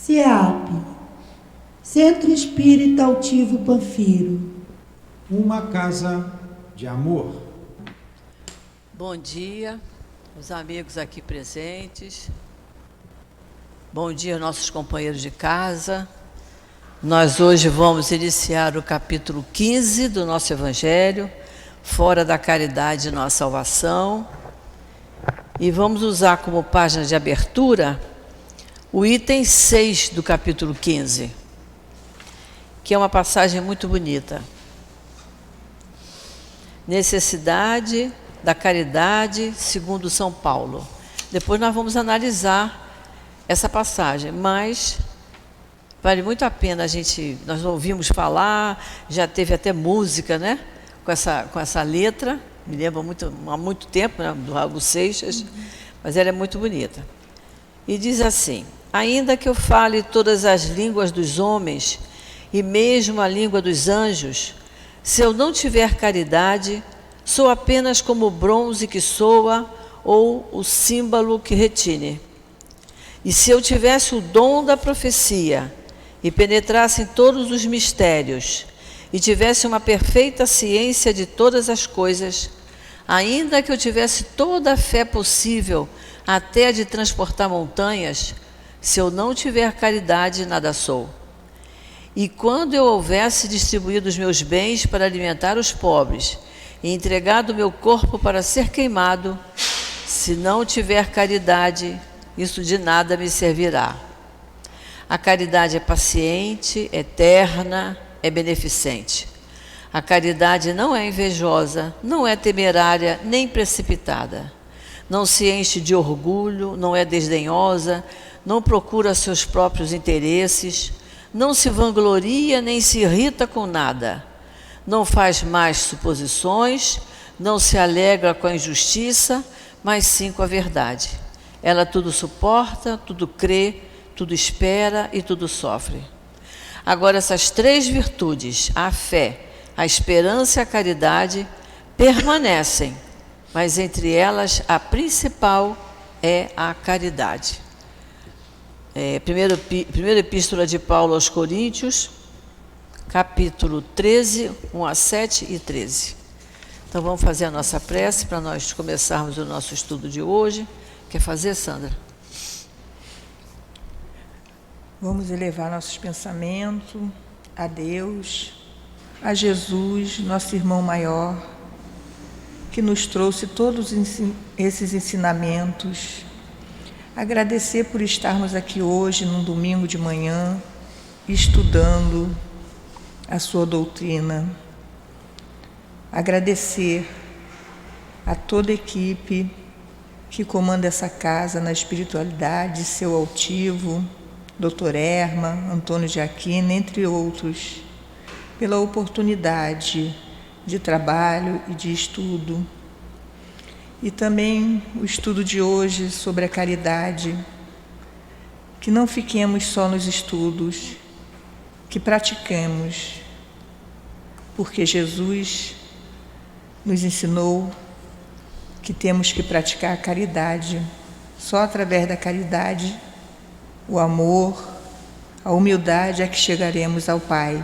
CEAP, Centro Espírita Altivo Panfiro. Uma casa de amor. Bom dia, os amigos aqui presentes. Bom dia, nossos companheiros de casa. Nós hoje vamos iniciar o capítulo 15 do nosso Evangelho, Fora da Caridade e Nossa Salvação. E vamos usar como página de abertura o item 6 do capítulo 15, que é uma passagem muito bonita. Necessidade da caridade segundo São Paulo. Depois nós vamos analisar essa passagem, mas vale muito a pena nós ouvimos falar, já teve até música, né? Com essa letra, me lembro há muito tempo, né? Do Raul Seixas, mas ela é muito bonita. E diz assim: ainda que eu fale todas as línguas dos homens e mesmo a língua dos anjos, se eu não tiver caridade, sou apenas como o bronze que soa ou o símbolo que retine. E se eu tivesse o dom da profecia e penetrasse em todos os mistérios e tivesse uma perfeita ciência de todas as coisas, ainda que eu tivesse toda a fé possível, até a de transportar montanhas, se eu não tiver caridade, nada sou. E quando eu houvesse distribuído os meus bens para alimentar os pobres e entregado o meu corpo para ser queimado, se não tiver caridade, isso de nada me servirá. A caridade é paciente, eterna, é beneficente. A caridade não é invejosa, não é temerária, nem precipitada. Não se enche de orgulho, não é desdenhosa, não procura seus próprios interesses, não se vangloria, nem se irrita com nada. Não faz más suposições, não se alegra com a injustiça, mas sim com a verdade. Ela tudo suporta, tudo crê, tudo espera e tudo sofre. Agora, essas três virtudes, a fé, a esperança e a caridade, permanecem, mas entre elas a principal é a caridade. Primeira Epístola de Paulo aos Coríntios, capítulo 13, 1 a 7 e 13. Então vamos fazer a nossa prece para nós começarmos o nosso estudo de hoje. Quer fazer, Sandra? Vamos elevar nossos pensamentos a Deus, a Jesus, nosso irmão maior, que nos trouxe todos esses ensinamentos. Agradecer por estarmos aqui hoje, num domingo de manhã, estudando a sua doutrina. Agradecer a toda a equipe que comanda essa casa na espiritualidade, seu altivo, Dr. Erma, Antônio de Aquino, entre outros, pela oportunidade de trabalho e de estudo. E também o estudo de hoje sobre a caridade, que não fiquemos só nos estudos, que praticamos, porque Jesus nos ensinou que temos que praticar a caridade. Só através da caridade, o amor, a humildade é que chegaremos ao Pai.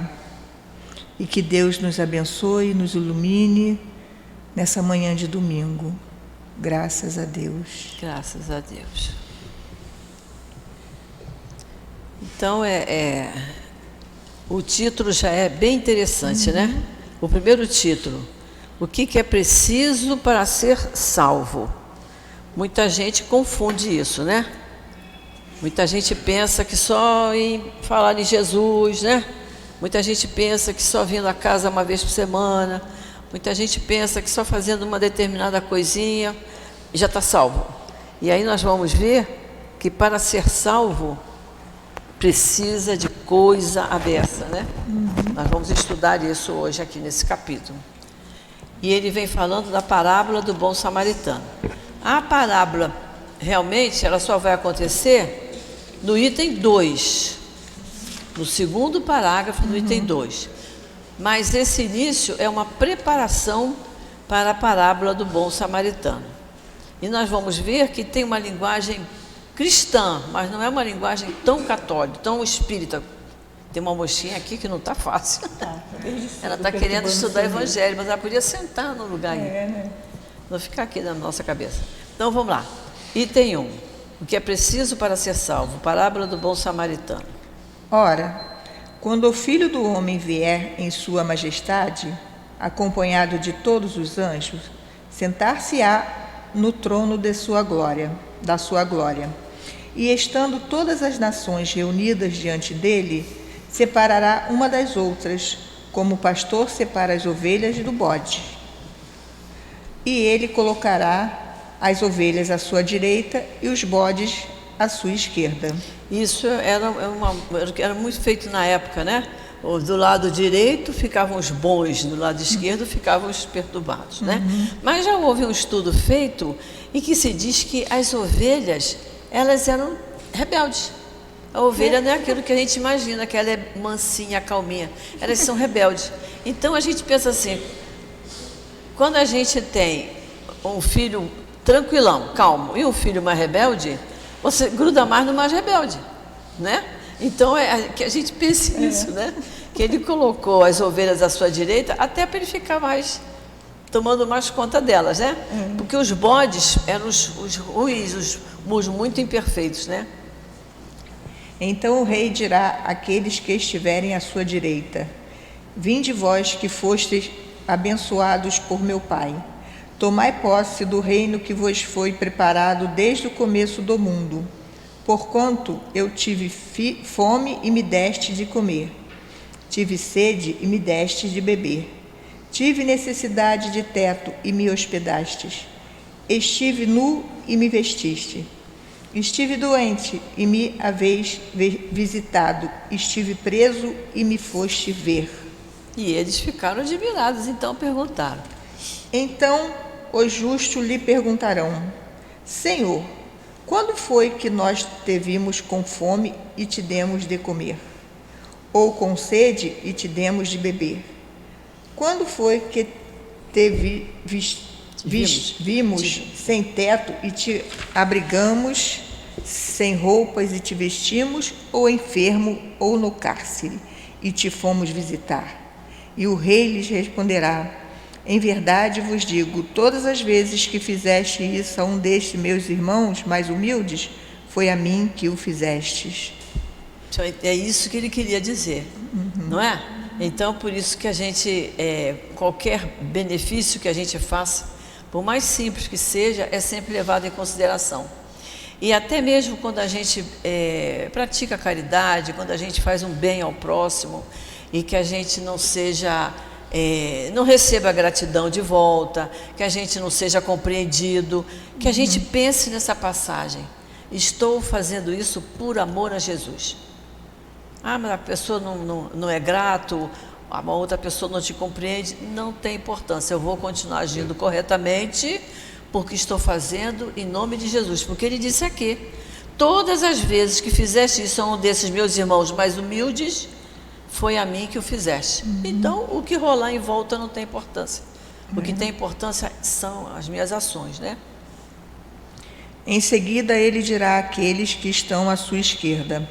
E que Deus nos abençoe, nos ilumine nessa manhã de domingo. Graças a Deus. Graças a Deus. Então, o título já é bem interessante, né? O primeiro título: o que é preciso para ser salvo? Muita gente confunde isso, né? Muita gente pensa que só em falar em Jesus, né? Muita gente pensa que só vindo a casa uma vez por semana. Muita gente pensa que só fazendo uma determinada coisinha já está salvo. E aí nós vamos ver que para ser salvo precisa de coisa avessa, né? Nós vamos estudar isso hoje aqui nesse capítulo. E ele vem falando da parábola do bom samaritano. A parábola, realmente, ela só vai acontecer no item 2, no segundo parágrafo do item 2. Mas esse início é uma preparação para a parábola do bom samaritano. E nós vamos ver que tem uma linguagem cristã, mas não é uma linguagem tão católica, tão espírita. Tem uma mocinha aqui que não está fácil. Ela está querendo estudar evangelho, mas ela podia sentar no lugar aí. Né? Não ficar aqui na nossa cabeça. Então vamos lá. Item 1. O que é preciso para ser salvo? Parábola do bom samaritano. Ora, quando o Filho do Homem vier em sua majestade, acompanhado de todos os anjos, sentar-se-á no trono de sua glória, da sua glória. E estando todas as nações reunidas diante dele, separará uma das outras, como o pastor separa as ovelhas do bode. E ele colocará as ovelhas à sua direita e os bodes à sua esquerda. Isso era muito feito na época, né? Do lado direito ficavam os bons, do lado esquerdo ficavam os perturbados, né? Mas já houve um estudo feito em que se diz que as ovelhas, elas eram rebeldes. A ovelha não é aquilo que a gente imagina, que ela é mansinha, calminha. Elas são rebeldes. Então a gente pensa assim, quando a gente tem um filho tranquilão, calmo, e um filho mais rebelde, você gruda mais no mais rebelde, né? Então que a gente pense nisso, né? Que ele colocou as ovelhas à sua direita até para ele ficar mais, tomando mais conta delas, né? Porque os bodes eram os ruins, os muito imperfeitos, né? Então o rei dirá àqueles que estiverem à sua direita: vinde vós que fostes abençoados por meu Pai, tomai posse do reino que vos foi preparado desde o começo do mundo. Porquanto eu tive fome e me deste de comer, tive sede e me deste de beber, tive necessidade de teto e me hospedastes, estive nu e me vestiste. Estive doente e me haveis visitado, estive preso e me foste ver. E eles ficaram admirados, então perguntaram. Então os justos lhe perguntarão: Senhor, quando foi que nós te vimos com fome e te demos de comer? Ou com sede e te demos de beber? Quando foi que te vimos sem teto e te abrigamos, sem roupas e te vestimos, ou enfermo ou no cárcere e te fomos visitar? E o rei lhes responderá: em verdade vos digo, todas as vezes que fizeste isso a um destes meus irmãos mais humildes, foi a mim que o fizestes. É isso que ele queria dizer, não é? Então, por isso que a gente, qualquer benefício que a gente faça, por mais simples que seja, é sempre levado em consideração. E até mesmo quando a gente pratica caridade, quando a gente faz um bem ao próximo, e que a gente não seja, não receba a gratidão de volta, que a gente não seja compreendido, que a gente pense nessa passagem: estou fazendo isso por amor a Jesus. Ah, mas a pessoa não é grato, uma outra pessoa não te compreende. Não tem importância, eu vou continuar agindo corretamente, porque estou fazendo em nome de Jesus. Porque ele disse aqui: todas as vezes que fizeste isso a um desses meus irmãos mais humildes, foi a mim que o fizeste. Então, o que rolar em volta não tem importância. O que tem importância são as minhas ações, né? Em seguida ele dirá àqueles que estão à sua esquerda: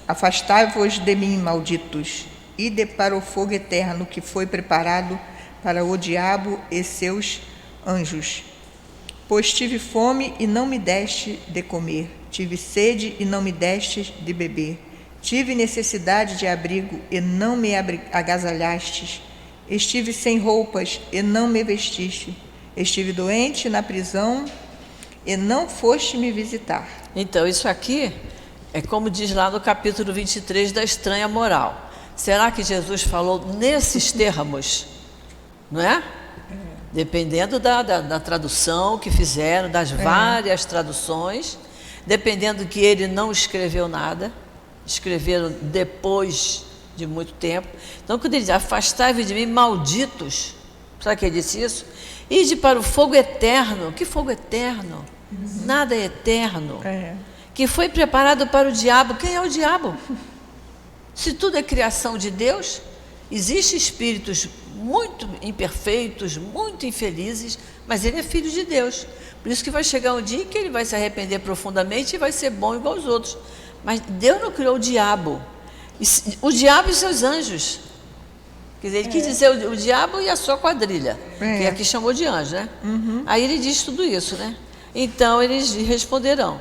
afastai-vos de mim, malditos, ide para o fogo eterno que foi preparado para o diabo e seus anjos. Pois tive fome e não me deste de comer, tive sede e não me deste de beber, tive necessidade de abrigo e não me agasalhastes, estive sem roupas e não me vestiste, estive doente na prisão e não foste me visitar. Então, isso aqui é como diz lá no capítulo 23 da estranha moral. Será que Jesus falou nesses termos? Não é? Dependendo da tradução que fizeram, das várias traduções, dependendo que ele não escreveu nada, escreveram depois de muito tempo. Então, quando ele diz: afastai-vos de mim, malditos, sabe que ele disse isso? Ide para o fogo eterno. Que fogo eterno? Nada é eterno. Que foi preparado para o diabo. Quem é o diabo? Se tudo é criação de Deus, Existem espíritos muito imperfeitos, muito infelizes, mas ele é filho de Deus. Por isso que vai chegar um dia que ele vai se arrepender profundamente e vai ser bom igual aos outros. Mas Deus não criou o diabo. O diabo e seus anjos. Quer dizer, ele quis dizer o diabo e a sua quadrilha, que aqui chamou de anjo, né? Aí ele diz tudo isso, né? Então eles responderão.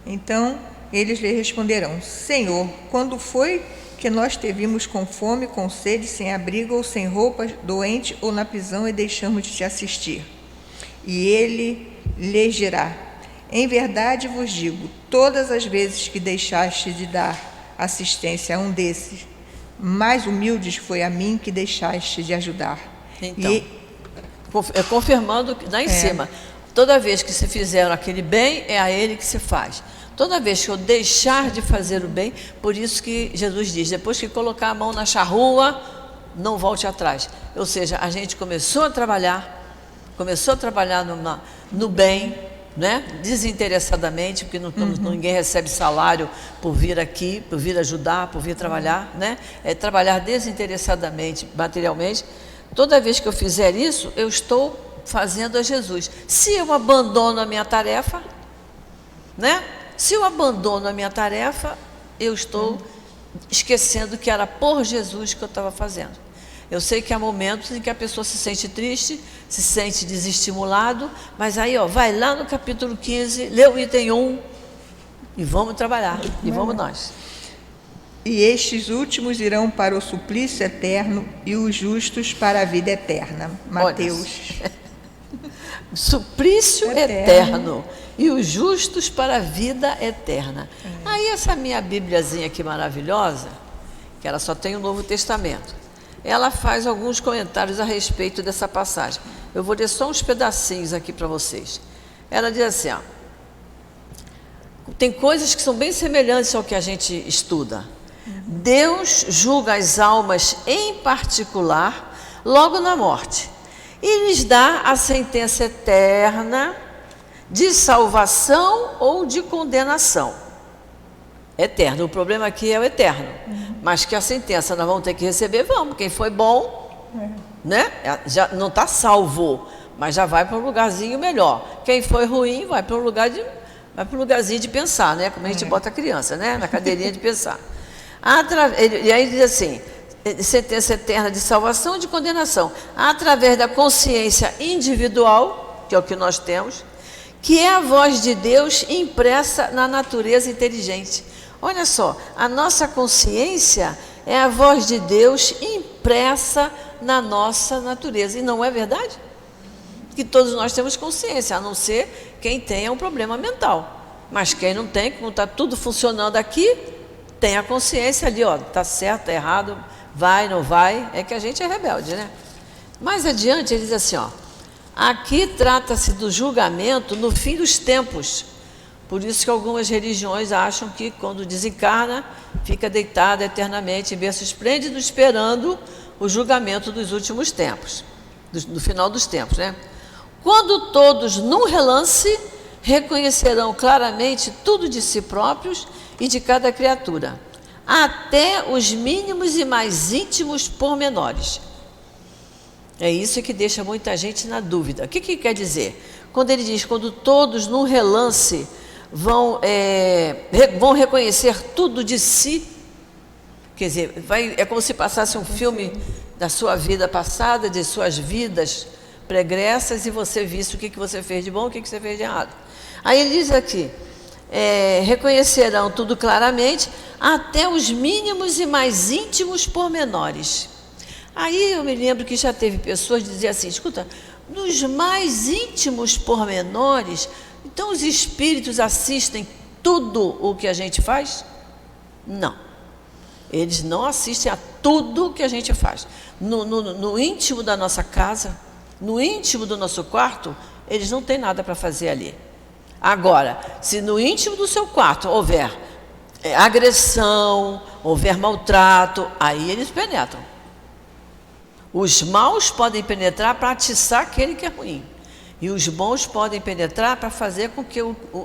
Então eles lhe responderão: Senhor, quando foi que nós te vimos com fome, com sede, sem abrigo ou sem roupas, doente ou na prisão e deixamos de te assistir? E ele lhes dirá: em verdade vos digo, todas as vezes que deixaste de dar assistência a um desses mais humildes, foi a mim que deixaste de ajudar. Então, confirmando lá em cima, toda vez que se fizeram aquele bem, é a ele que se faz. Toda vez que eu deixar de fazer o bem, por isso que Jesus diz, depois que colocar a mão na charrua, não volte atrás. Ou seja, a gente começou a trabalhar no bem, né? Desinteressadamente, porque ninguém recebe salário por vir aqui, por vir ajudar, por vir trabalhar, né? É trabalhar desinteressadamente, materialmente. Toda vez que eu fizer isso, eu estou fazendo a Jesus. Se eu abandono a minha tarefa, né? Se eu abandono a minha tarefa, eu estou esquecendo que era por Jesus que eu estava fazendo. Eu sei que há momentos em que a pessoa se sente triste, se sente desestimulado, mas aí, vai lá no capítulo 15, lê o item 1 e vamos trabalhar, e vamos nós. E estes últimos irão para o suplício eterno e os justos para a vida eterna. Mateus. Suplício eterno e os justos para a vida eterna. Aí essa minha Bíbliazinha aqui maravilhosa, que ela só tem o Novo Testamento, ela faz alguns comentários a respeito dessa passagem. Eu vou ler só uns pedacinhos aqui para vocês. Ela diz assim, tem coisas que são bem semelhantes ao que a gente estuda. Deus julga as almas em particular logo na morte e lhes dá a sentença eterna de salvação ou de condenação. Eterno, o problema aqui é o eterno, mas que a sentença nós vamos ter que receber, vamos. Quem foi bom, né? Já não está salvo, mas já vai para um lugarzinho melhor. Quem foi ruim vai para um lugarzinho de pensar, né? Como a gente bota a criança, né? Na cadeirinha de pensar. E aí diz assim, sentença eterna de salvação e de condenação, através da consciência individual, que é o que nós temos, que é a voz de Deus impressa na natureza inteligente. Olha só, a nossa consciência é a voz de Deus impressa na nossa natureza. E não é verdade? Que todos nós temos consciência, a não ser quem tenha um problema mental. Mas quem não tem, como está tudo funcionando aqui, tem a consciência ali, está certo, está errado, vai, não vai. É que a gente é rebelde, né? Mais adiante ele diz assim, aqui trata-se do julgamento no fim dos tempos. Por isso que algumas religiões acham que quando desencarna, fica deitado eternamente em berço esplêndido, esperando o julgamento dos últimos tempos, do final dos tempos, né? Quando todos, num relance, reconhecerão claramente tudo de si próprios e de cada criatura, até os mínimos e mais íntimos pormenores. É isso que deixa muita gente na dúvida. O que quer dizer? Quando ele diz, quando todos, num relance, vão reconhecer tudo de si, quer dizer, é como se passasse um filme da sua vida passada, de suas vidas pregressas, e você visse o que você fez de bom, o que você fez de errado. Aí ele diz aqui, reconhecerão tudo claramente, até os mínimos e mais íntimos pormenores. Aí eu me lembro que já teve pessoas que diziam assim, escuta, nos mais íntimos pormenores, então os espíritos assistem tudo o que a gente faz? Não. Eles não assistem a tudo o que a gente faz. No íntimo da nossa casa, no íntimo do nosso quarto, eles não têm nada para fazer ali. Agora, se no íntimo do seu quarto houver agressão, houver maltrato, aí eles penetram. Os maus podem penetrar para atiçar aquele que é ruim. E os bons podem penetrar para fazer com que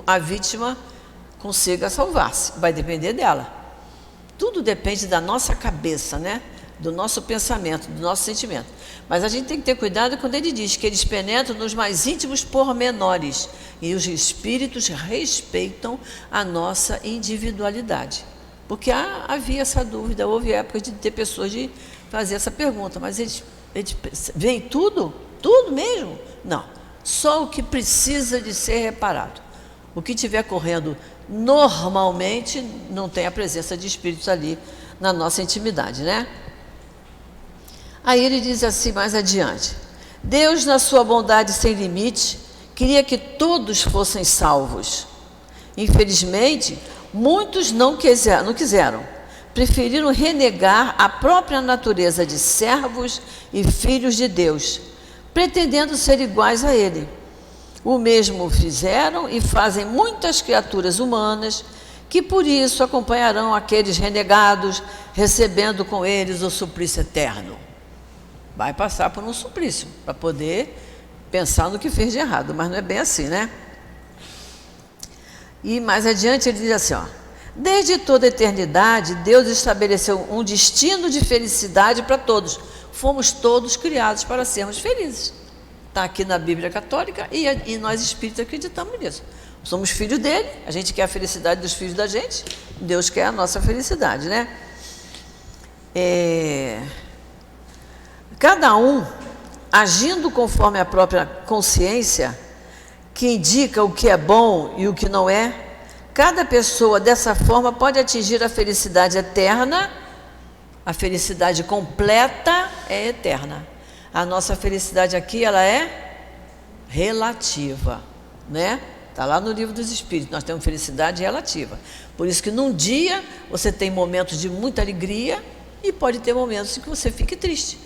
a vítima consiga salvar-se. Vai depender dela. Tudo depende da nossa cabeça, né? Do nosso pensamento, do nosso sentimento. Mas a gente tem que ter cuidado quando ele diz que eles penetram nos mais íntimos pormenores e os espíritos respeitam a nossa individualidade. Porque havia essa dúvida, houve épocas de ter pessoas de fazer essa pergunta, mas eles veem tudo? Tudo mesmo? Não. Só o que precisa de ser reparado. O que estiver correndo normalmente não tem a presença de espíritos ali na nossa intimidade, né? Aí ele diz assim mais adiante: Deus, na sua bondade sem limite, queria que todos fossem salvos. Infelizmente, muitos não quiseram. Preferiram renegar a própria natureza de servos e filhos de Deus, pretendendo ser iguais a Ele. O mesmo fizeram e fazem muitas criaturas humanas, que por isso acompanharão aqueles renegados, recebendo com eles o suplício eterno. Vai passar por um suplício, para poder pensar no que fez de errado, mas não é bem assim, né? E mais adiante ele diz assim, ó: desde toda a eternidade, Deus estabeleceu um destino de felicidade para todos. Fomos todos criados para sermos felizes. Está aqui na Bíblia Católica e nós espíritas acreditamos nisso. Somos filhos dele, a gente quer a felicidade dos filhos da gente, Deus quer a nossa felicidade, né? Cada um, agindo conforme a própria consciência, que indica o que é bom e o que não é, cada pessoa dessa forma pode atingir a felicidade eterna. A felicidade completa é eterna. A nossa felicidade aqui, ela é relativa, né? Está lá no Livro dos Espíritos, nós temos felicidade relativa. Por isso que num dia você tem momentos de muita alegria e pode ter momentos em que você fique triste.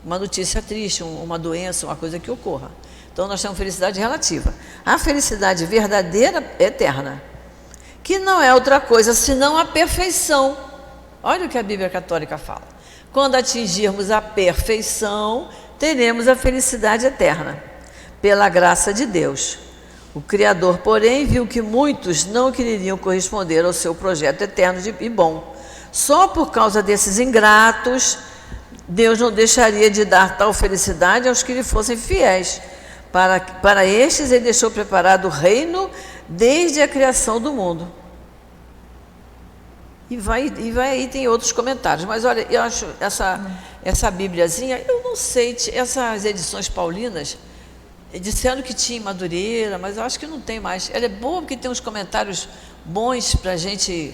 Uma notícia triste, uma doença, uma coisa que ocorra. Então nós temos felicidade relativa. A felicidade verdadeira é eterna, que não é outra coisa senão a perfeição. Olha o que a Bíblia Católica fala. Quando atingirmos a perfeição, teremos a felicidade eterna, pela graça de Deus. O Criador, porém, viu que muitos não queriam corresponder ao seu projeto eterno e bom. Só por causa desses ingratos, Deus não deixaria de dar tal felicidade aos que lhe fossem fiéis. Para estes, ele deixou preparado o reino desde a criação do mundo. E vai aí, tem outros comentários. Mas olha, eu acho essa Bíbliazinha, eu não sei, essas edições paulinas, disseram que tinha em Madureira, mas eu acho que não tem mais. Ela é boa porque tem uns comentários bons para a gente,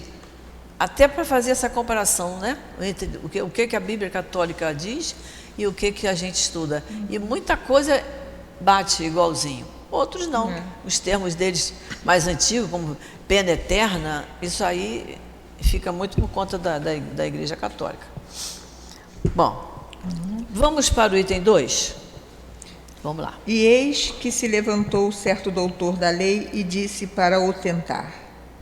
até para fazer essa comparação, né? Entre o que a Bíblia Católica diz e o que a gente estuda. E muita coisa bate igualzinho, outros não. Os termos deles mais antigos, como pena eterna, isso aí fica muito por conta da Igreja Católica. Bom, vamos para o item 2? Vamos lá. E eis que se levantou certo doutor da lei e disse para o tentar: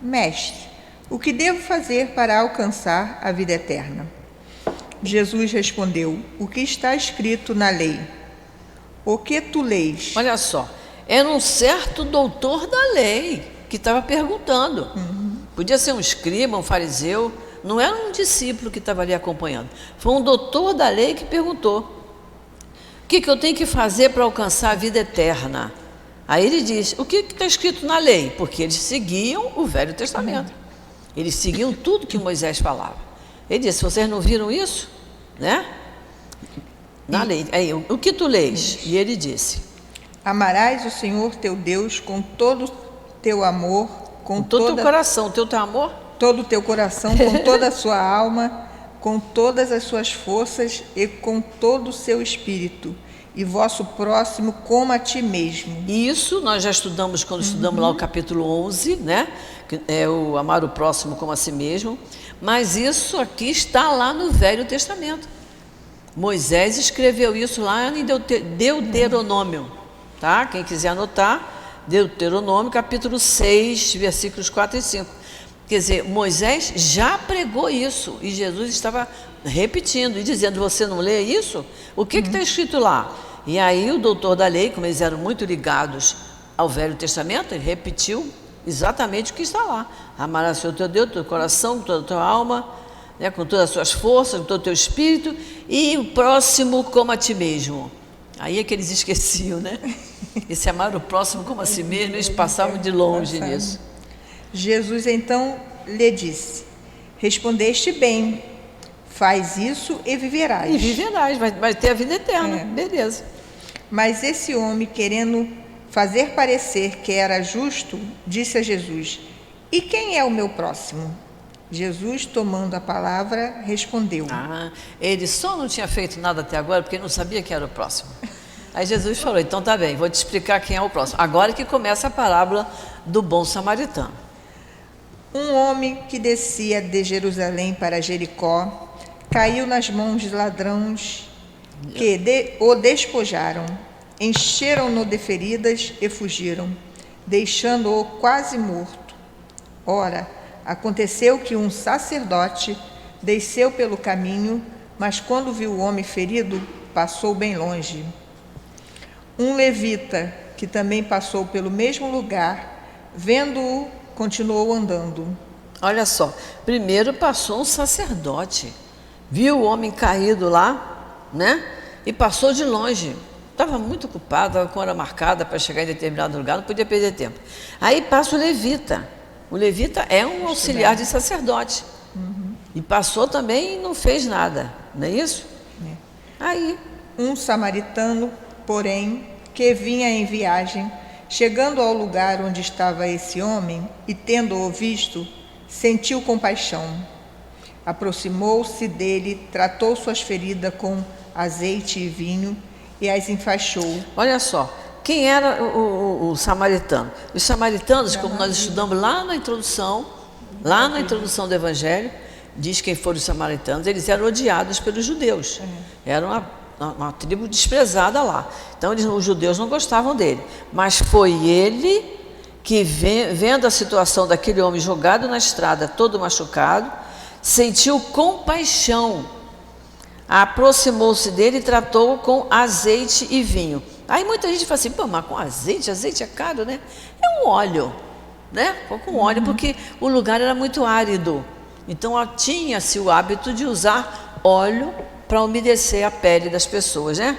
Mestre, o que devo fazer para alcançar a vida eterna? Jesus respondeu: o que está escrito na lei? O que tu lês? Olha só, era um certo doutor da lei que estava perguntando. Podia ser um escriba, um fariseu, não era um discípulo que estava ali acompanhando. Foi um doutor da lei que perguntou: o que eu tenho que fazer para alcançar a vida eterna? Aí ele diz: o que está escrito na lei? Porque eles seguiam o Velho Testamento. Eles seguiam tudo que Moisés falava. Ele disse: vocês não viram isso? Né? Na lei. Aí, o que tu lês? E ele disse: amarás o Senhor teu Deus com todo o teu amor, com todo o teu coração, teu amor? Todo o teu coração, com toda a sua alma, com todas as suas forças e com todo o seu espírito, e vosso próximo como a ti mesmo. Isso nós já estudamos quando estudamos lá o capítulo 11, né? Que é o amar o próximo como a si mesmo. Mas isso aqui está lá no Velho Testamento. Moisés escreveu isso lá em Deuteronômio, tá? Quem quiser anotar, Deuteronômio, capítulo 6, versículos 4 e 5. Quer dizer, Moisés já pregou isso e Jesus estava repetindo e dizendo: você não lê isso? O que está escrito lá? E aí o doutor da lei, como eles eram muito ligados ao Velho Testamento, ele repetiu exatamente o que está lá: amarás o teu Deus, teu coração, toda a tua alma, né, com todas as suas forças, com todo o teu espírito, e o próximo como a ti mesmo. Aí é que eles esqueciam, né? Esse amar o próximo como a si mesmo, eles passavam de longe nisso. Jesus então lhe disse: respondeste bem, faz isso e viverás. E viverás, vai ter a vida eterna, beleza. Mas esse homem, querendo fazer parecer que era justo, disse a Jesus: e quem é o meu próximo? Jesus, tomando a palavra, respondeu: ele só não tinha feito nada até agora porque não sabia que era o próximo. Aí Jesus falou: então tá bem, vou te explicar quem é o próximo. Agora que começa a parábola do bom samaritano. Um homem que descia de Jerusalém para Jericó caiu nas mãos de ladrões que o despojaram, encheram-no de feridas e fugiram, deixando-o quase morto. Ora, aconteceu que um sacerdote desceu pelo caminho, mas quando viu o homem ferido, passou bem longe. Um levita, que também passou pelo mesmo lugar, vendo-o, continuou andando. Olha só, primeiro passou um sacerdote, viu o homem caído lá, né? E passou de longe. Estava muito ocupado, estava com hora marcada para chegar em determinado lugar, não podia perder tempo. Aí passa o levita. O levita é um auxiliar de sacerdote. E passou também e não fez nada, não é isso? Aí, um samaritano, porém, que vinha em viagem, chegando ao lugar onde estava esse homem e tendo-o visto, sentiu compaixão. Aproximou-se dele, tratou suas feridas com azeite e vinho e as enfaixou. Olha só, quem era o samaritano? Os samaritanos, como nós estudamos lá na introdução do Evangelho, diz quem foram os samaritanos, eles eram odiados pelos judeus. Era uma tribo desprezada lá. Então os judeus não gostavam dele. Mas foi ele que, vendo a situação daquele homem jogado na estrada, todo machucado, sentiu compaixão. Aproximou-se dele e tratou-o com azeite e vinho. Aí muita gente fala assim: pô, mas com azeite é caro, né? É um óleo, né? Com óleo, porque o lugar era muito árido. Então tinha-se o hábito de usar óleo para umedecer a pele das pessoas, né?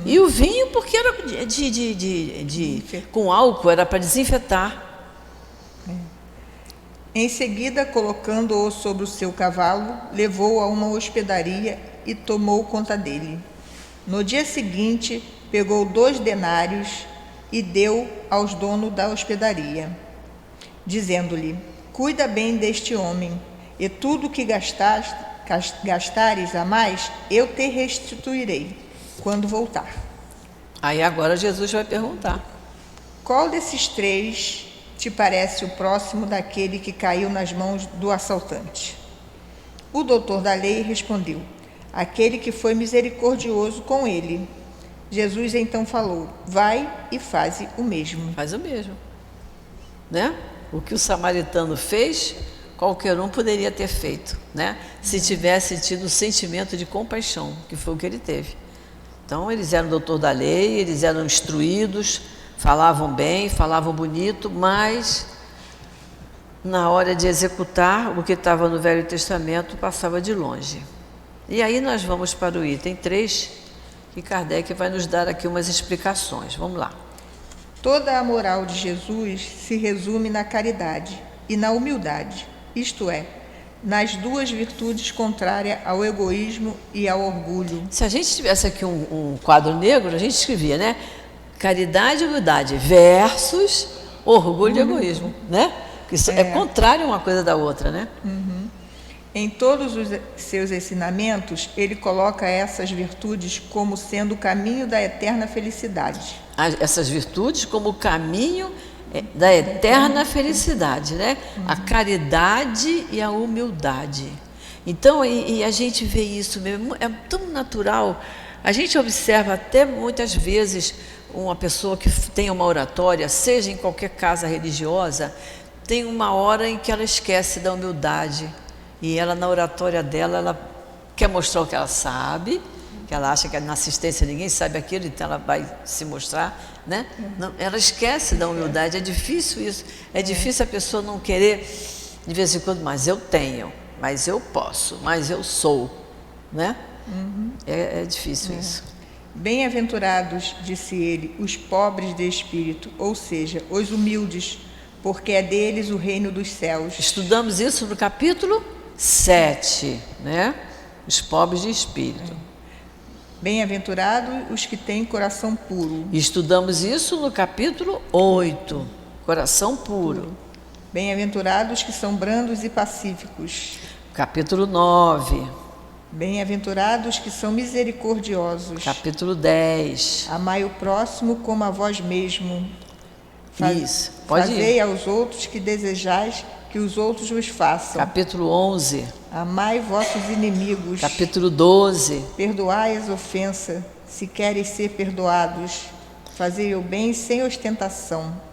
E o vinho, porque era com álcool, era para desinfetar. Em seguida, colocando-o sobre o seu cavalo, levou-o a uma hospedaria e tomou conta dele. No dia seguinte, pegou 2 denários e deu aos donos da hospedaria, dizendo-lhe: cuida bem deste homem, e tudo que gastares a mais, eu te restituirei quando voltar. Aí agora Jesus vai perguntar: qual desses 3 te parece o próximo daquele que caiu nas mãos do assaltante? O doutor da lei respondeu: aquele que foi misericordioso com ele. Jesus então falou: vai e faze o mesmo. Faz o mesmo, né? O que o samaritano fez, qualquer um poderia ter feito, né? Se tivesse tido o sentimento de compaixão, que foi o que ele teve. Então eles eram doutor da lei, eles eram instruídos, falavam bem, falavam bonito, mas na hora de executar o que estava no Velho Testamento passava de longe. E aí nós vamos para o item 3, que Kardec vai nos dar aqui umas explicações. Vamos lá. Toda a moral de Jesus se resume na caridade e na humildade, isto é, nas 2 virtudes contrárias ao egoísmo e ao orgulho. Se a gente tivesse aqui um quadro negro, a gente escrevia, né? Caridade e humildade versus orgulho e egoísmo, né? Que isso é contrário uma coisa da outra, né? Em todos os seus ensinamentos, ele coloca essas virtudes como sendo o caminho da eterna felicidade. Essas virtudes como o caminho da eterna felicidade, né? A caridade e a humildade. Então, e a gente vê isso mesmo, é tão natural. A gente observa até muitas vezes uma pessoa que tem uma oratória, seja em qualquer casa religiosa, tem uma hora em que ela esquece da humildade. E ela, na oratória dela, ela quer mostrar o que ela sabe, que ela acha que na assistência ninguém sabe aquilo, então ela vai se mostrar, né? Não, ela esquece da humildade, é difícil isso. É difícil a pessoa não querer, de vez em quando, mas eu tenho. mas eu posso, mas eu sou, né? É difícil isso. Bem-aventurados, disse ele, os pobres de espírito, ou seja, os humildes, porque é deles o reino dos céus. Estudamos isso no capítulo 7, né? Os pobres de espírito. Bem-aventurados os que têm coração puro. Estudamos isso no capítulo 8, coração puro. Bem-aventurados que são brandos e pacíficos. Capítulo 9. Bem-aventurados que são misericordiosos. Capítulo 10. Amai o próximo como a vós mesmo. Isso, pode Fazei ir. aos outros que desejais que os outros vos façam. Capítulo 11. Amai vossos inimigos. Capítulo 12. Perdoai as ofensas, se quereis ser perdoados. Fazei o bem sem ostentação.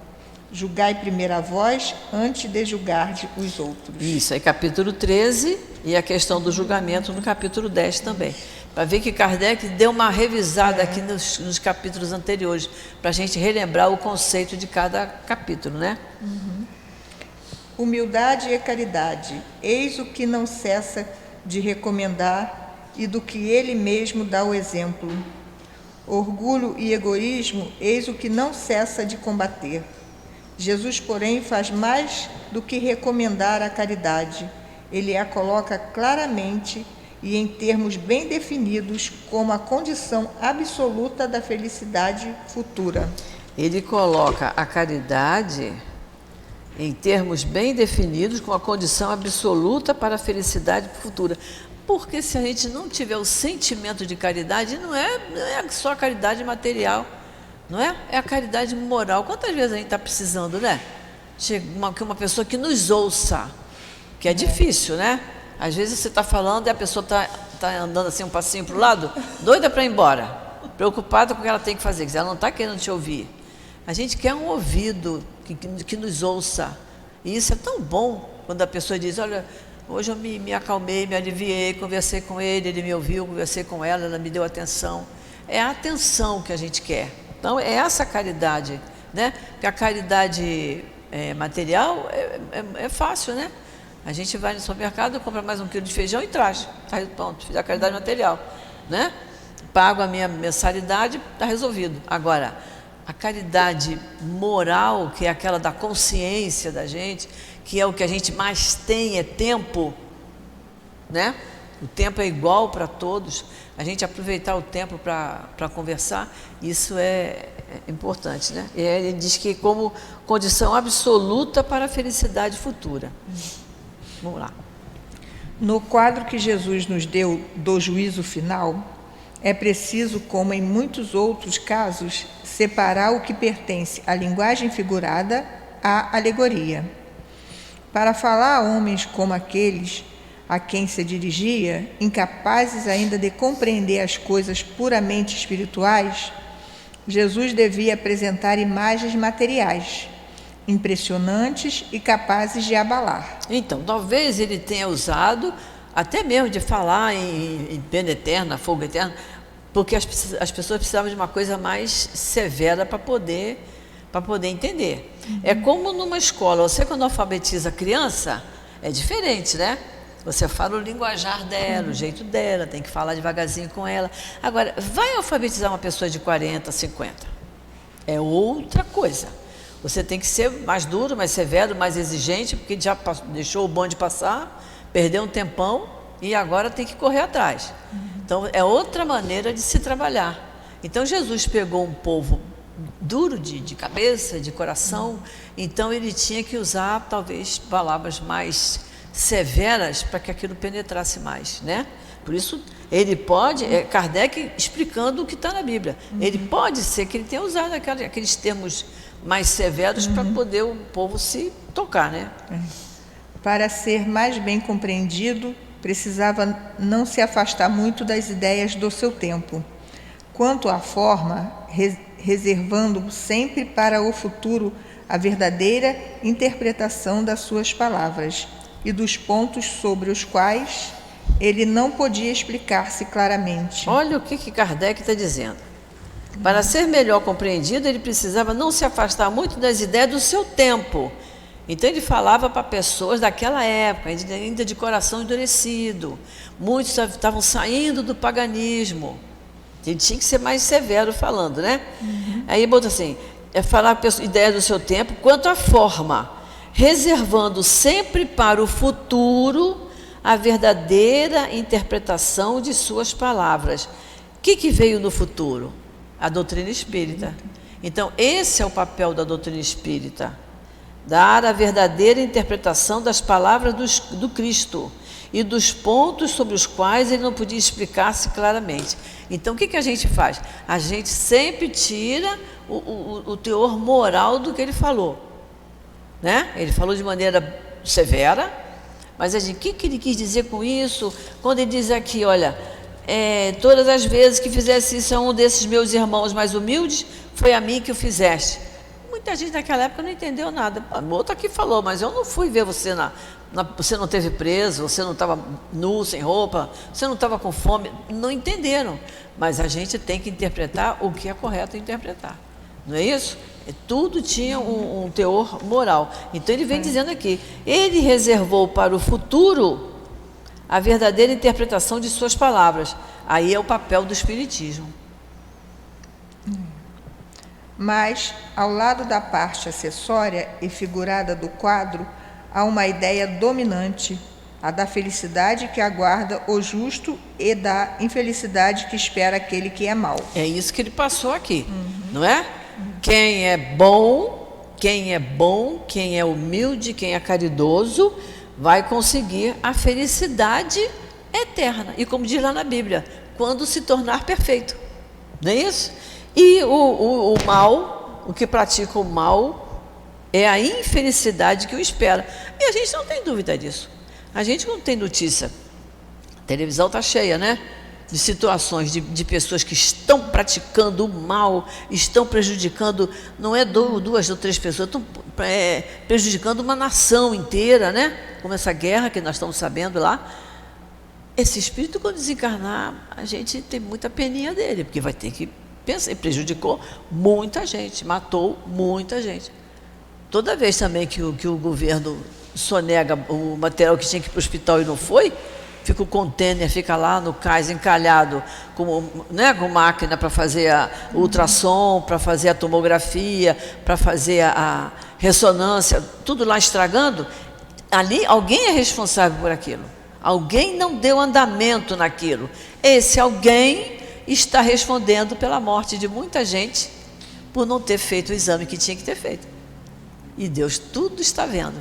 Julgai primeiro a vós, antes de julgardes os outros. Isso, aí capítulo 13 e a questão do julgamento no capítulo 10 também. Para ver que Kardec deu uma revisada aqui nos capítulos anteriores, para a gente relembrar o conceito de cada capítulo, né? Humildade e caridade, eis o que não cessa de recomendar e do que ele mesmo dá o exemplo. Orgulho e egoísmo, eis o que não cessa de combater. Jesus, porém, faz mais do que recomendar a caridade. Ele a coloca claramente e em termos bem definidos como a condição absoluta da felicidade futura. Ele coloca a caridade em termos bem definidos como a condição absoluta para a felicidade futura. Porque se a gente não tiver o sentimento de caridade, não é só a caridade material, não é? É a caridade moral. Quantas vezes a gente está precisando, né? Que uma pessoa que nos ouça, que é difícil, né? Às vezes você está falando e a pessoa está andando assim um passinho para o lado, doida para ir embora, preocupada com o que ela tem que fazer, que ela não está querendo te ouvir. A gente quer um ouvido que nos ouça. E isso é tão bom quando a pessoa diz, olha, hoje eu me acalmei, me aliviei, conversei com ele me ouviu, conversei com ela me deu atenção. É a atenção que a gente quer. Então, é essa caridade, né? Porque a caridade material é fácil, né? A gente vai no supermercado, compra mais 1 quilo de feijão e traz. Tá, pronto, fiz a caridade material, né? Pago a minha mensalidade, está resolvido. Agora, a caridade moral, que é aquela da consciência da gente, que é o que a gente mais tem, é tempo, né? O tempo é igual para todos. A gente aproveitar o tempo para conversar, isso é importante, né? E ele diz que como condição absoluta para a felicidade futura. Vamos lá. No quadro que Jesus nos deu do juízo final, é preciso, como em muitos outros casos, separar o que pertence à linguagem figurada à alegoria. Para falar a homens como aqueles a quem se dirigia, incapazes ainda de compreender as coisas puramente espirituais, Jesus devia apresentar imagens materiais, impressionantes e capazes de abalar. Então, talvez ele tenha usado, até mesmo de falar em pena eterna, fogo eterno, porque as pessoas precisavam de uma coisa mais severa para poder entender. É como numa escola, você quando alfabetiza a criança, é diferente, né? Você fala o linguajar dela, o jeito dela, tem que falar devagarzinho com ela. Agora, vai alfabetizar uma pessoa de 40, 50. É outra coisa. Você tem que ser mais duro, mais severo, mais exigente, porque já deixou o bonde passar, perdeu um tempão e agora tem que correr atrás. Então, é outra maneira de se trabalhar. Então, Jesus pegou um povo duro de cabeça, de coração, então ele tinha que usar, talvez, palavras mais severas para que aquilo penetrasse mais, né? Por isso, ele pode, Kardec explicando o que está na Bíblia, ele pode ser que ele tenha usado aqueles termos mais severos para poder o povo se tocar, né? Para ser mais bem compreendido, precisava não se afastar muito das ideias do seu tempo. Quanto à forma, reservando sempre para o futuro a verdadeira interpretação das suas palavras e dos pontos sobre os quais ele não podia explicar-se claramente. Olha o que Kardec está dizendo. Para ser melhor compreendido, ele precisava não se afastar muito das ideias do seu tempo. Então ele falava para pessoas daquela época, ainda de coração endurecido. Muitos estavam saindo do paganismo. Ele tinha que ser mais severo falando, né? Aí ele botou assim, falar ideia do seu tempo, quanto à forma, reservando sempre para o futuro a verdadeira interpretação de suas palavras. O que veio no futuro? A doutrina espírita. Então, esse é o papel da doutrina espírita. Dar a verdadeira interpretação das palavras do Cristo e dos pontos sobre os quais ele não podia explicar-se claramente. Então, o que a gente faz? A gente sempre tira o teor moral do que ele falou. Né? Ele falou de maneira severa, mas a gente, o que ele quis dizer com isso? Quando ele diz aqui, olha, todas as vezes que fizesse isso a um desses meus irmãos mais humildes, foi a mim que o fizeste. Muita gente naquela época não entendeu nada. O outro aqui falou, mas eu não fui ver você você não esteve preso, você não estava nu, sem roupa, você não estava com fome. Não entenderam. Mas a gente tem que interpretar o que é correto interpretar. Não é isso? Tudo tinha um teor moral. Então ele vem dizendo aqui, ele reservou para o futuro a verdadeira interpretação de suas palavras. Aí é o papel do Espiritismo. Mas, ao lado da parte acessória e figurada do quadro, há uma ideia dominante, a da felicidade que aguarda o justo e da infelicidade que espera aquele que é mau. É isso que ele passou aqui, não é? Quem é bom, quem é humilde, quem é caridoso, vai conseguir a felicidade eterna. E como diz lá na Bíblia, quando se tornar perfeito. Não é isso? E o mal, o que pratica o mal, é a infelicidade que o espera. E a gente não tem dúvida disso. A gente não tem notícia. A televisão está cheia, né? De situações de pessoas que estão praticando o mal, estão prejudicando, não é duas ou três pessoas, estão prejudicando uma nação inteira, né? Como essa guerra que nós estamos sabendo lá. Esse espírito, quando desencarnar, a gente tem muita peninha dele, porque vai ter que pensar, e prejudicou muita gente, matou muita gente. Toda vez também que o governo sonega o material que tinha que ir para o hospital e não foi, fica o contêiner, fica lá no cais encalhado com máquina para fazer o ultrassom, para fazer a tomografia, para fazer a ressonância, tudo lá estragando. Ali alguém é responsável por aquilo. Alguém não deu andamento naquilo. Esse alguém está respondendo pela morte de muita gente por não ter feito o exame que tinha que ter feito. E Deus tudo está vendo.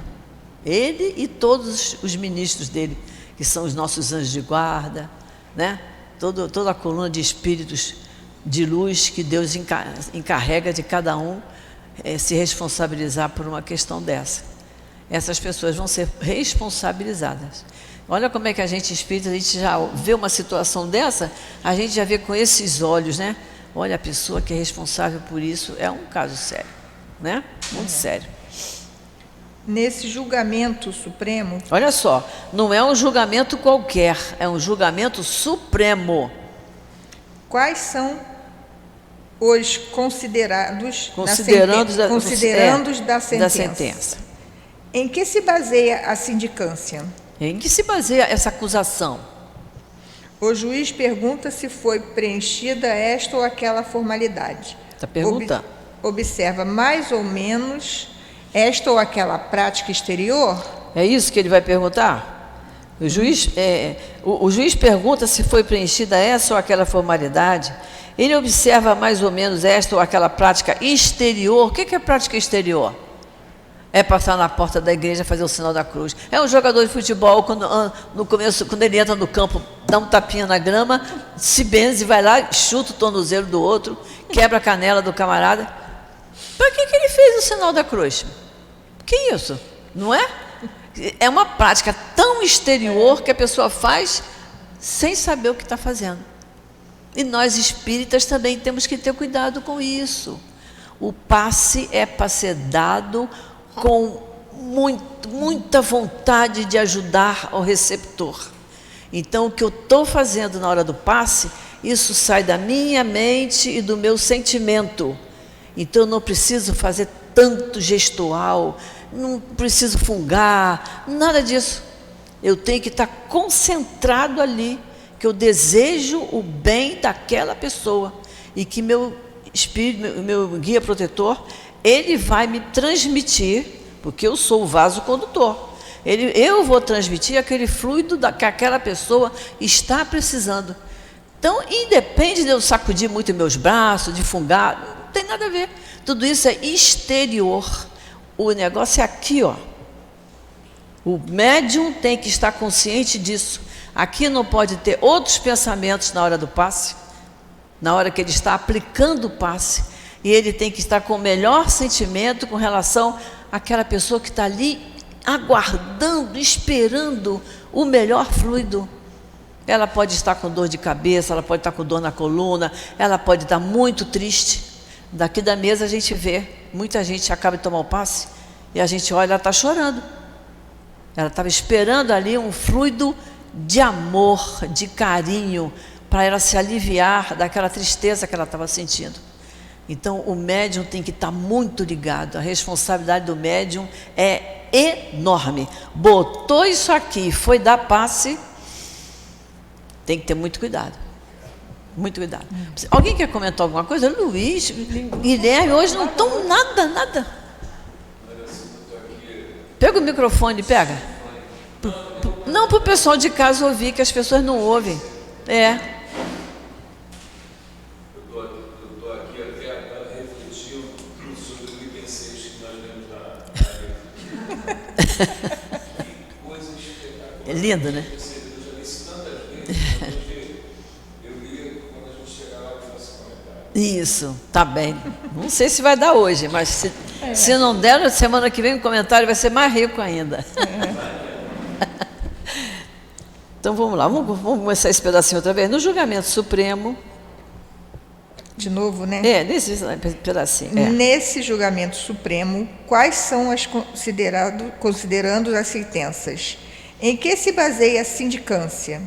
Ele e todos os ministros dele, que são os nossos anjos de guarda, né? Toda a coluna de espíritos de luz que Deus encarrega de cada um se responsabilizar por uma questão dessa. Essas pessoas vão ser responsabilizadas. Olha como é que a gente espírita, a gente já vê uma situação dessa, a gente já vê com esses olhos, né? Olha, a pessoa que é responsável por isso é um caso sério, né? Muito sério. Nesse julgamento supremo... Olha só, não é um julgamento qualquer, é um julgamento supremo. Quais são os considerados da sentença? Em que se baseia a sindicância? Em que se baseia essa acusação? O juiz pergunta se foi preenchida esta ou aquela formalidade. Está perguntando. Observa mais ou menos esta ou aquela prática exterior? É isso que ele vai perguntar? O juiz pergunta se foi preenchida essa ou aquela formalidade. Ele observa mais ou menos esta ou aquela prática exterior. O que é prática exterior? É passar na porta da igreja, fazer o sinal da cruz. É um jogador de futebol, no começo, quando ele entra no campo, dá um tapinha na grama, se benze, vai lá, chuta o tornozelo do outro, quebra a canela do camarada. Para que ele fez o sinal da cruz? Que isso? Não é? É uma prática tão exterior que a pessoa faz sem saber o que está fazendo. E nós espíritas também temos que ter cuidado com isso. O passe é para ser dado com muita vontade de ajudar ao receptor. Então, o que eu estou fazendo na hora do passe, isso sai da minha mente e do meu sentimento. Então, eu não preciso fazer tanto gestual, não preciso fungar, nada disso. Eu tenho que estar concentrado ali, que eu desejo o bem daquela pessoa e que meu espírito, meu guia protetor, ele vai me transmitir, porque eu sou o vaso condutor. Eu vou transmitir aquele fluido que aquela pessoa está precisando. Então, independe de eu sacudir muito meus braços, de fungar, não tem nada a ver. Tudo isso é exterior. O negócio é aqui, ó. O médium tem que estar consciente disso. Aqui não pode ter outros pensamentos na hora do passe, na hora que ele está aplicando o passe. E ele tem que estar com o melhor sentimento com relação àquela pessoa que está ali aguardando, esperando o melhor fluido. Ela pode estar com dor de cabeça, ela pode estar com dor na coluna, ela pode estar muito triste. Daqui da mesa a gente vê, muita gente acaba de tomar o passe e a gente olha, ela está chorando. Ela estava esperando ali um fluido de amor, de carinho, para ela se aliviar daquela tristeza que ela estava sentindo. Então o médium tem que estar muito ligado, a responsabilidade do médium é enorme. Botou isso aqui, foi dar passe, tem que ter muito cuidado. Muito cuidado. Alguém quer comentar alguma coisa? Luiz, Guilherme, hoje não estão nada. Pega o microfone, pega. Não para o pessoal de casa ouvir, que as pessoas não ouvem. Eu estou aqui até agora refletindo sobre os utensílios que nós vemos na que coisas espetaculares. É lindo, né? Eu já vi isso tantas vezes, eu li quando a gente chegar lá e faço comentário. Isso, tá bem. Não sei se vai dar hoje, mas se não der, semana que vem o comentário vai ser mais rico ainda. Então vamos lá, vamos começar esse pedacinho outra vez. No julgamento supremo. De novo, né? Nesse pedacinho. Nesse julgamento supremo, quais são as considerando as sentenças? Em que se baseia a sindicância?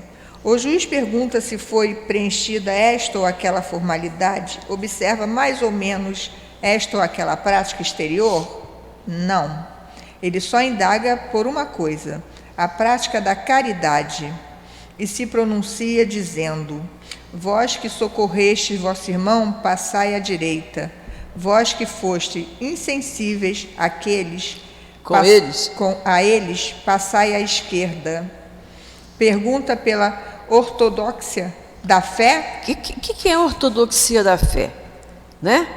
O juiz pergunta se foi preenchida esta ou aquela formalidade, observa mais ou menos esta ou aquela prática exterior? Não. Ele só indaga por uma coisa, a prática da caridade, e se pronuncia dizendo: vós que socorreste vosso irmão, passai à direita. Vós que foste insensíveis àqueles, a eles, passai à esquerda. Pergunta pela ortodoxia da fé. O que é a ortodoxia da fé? Né?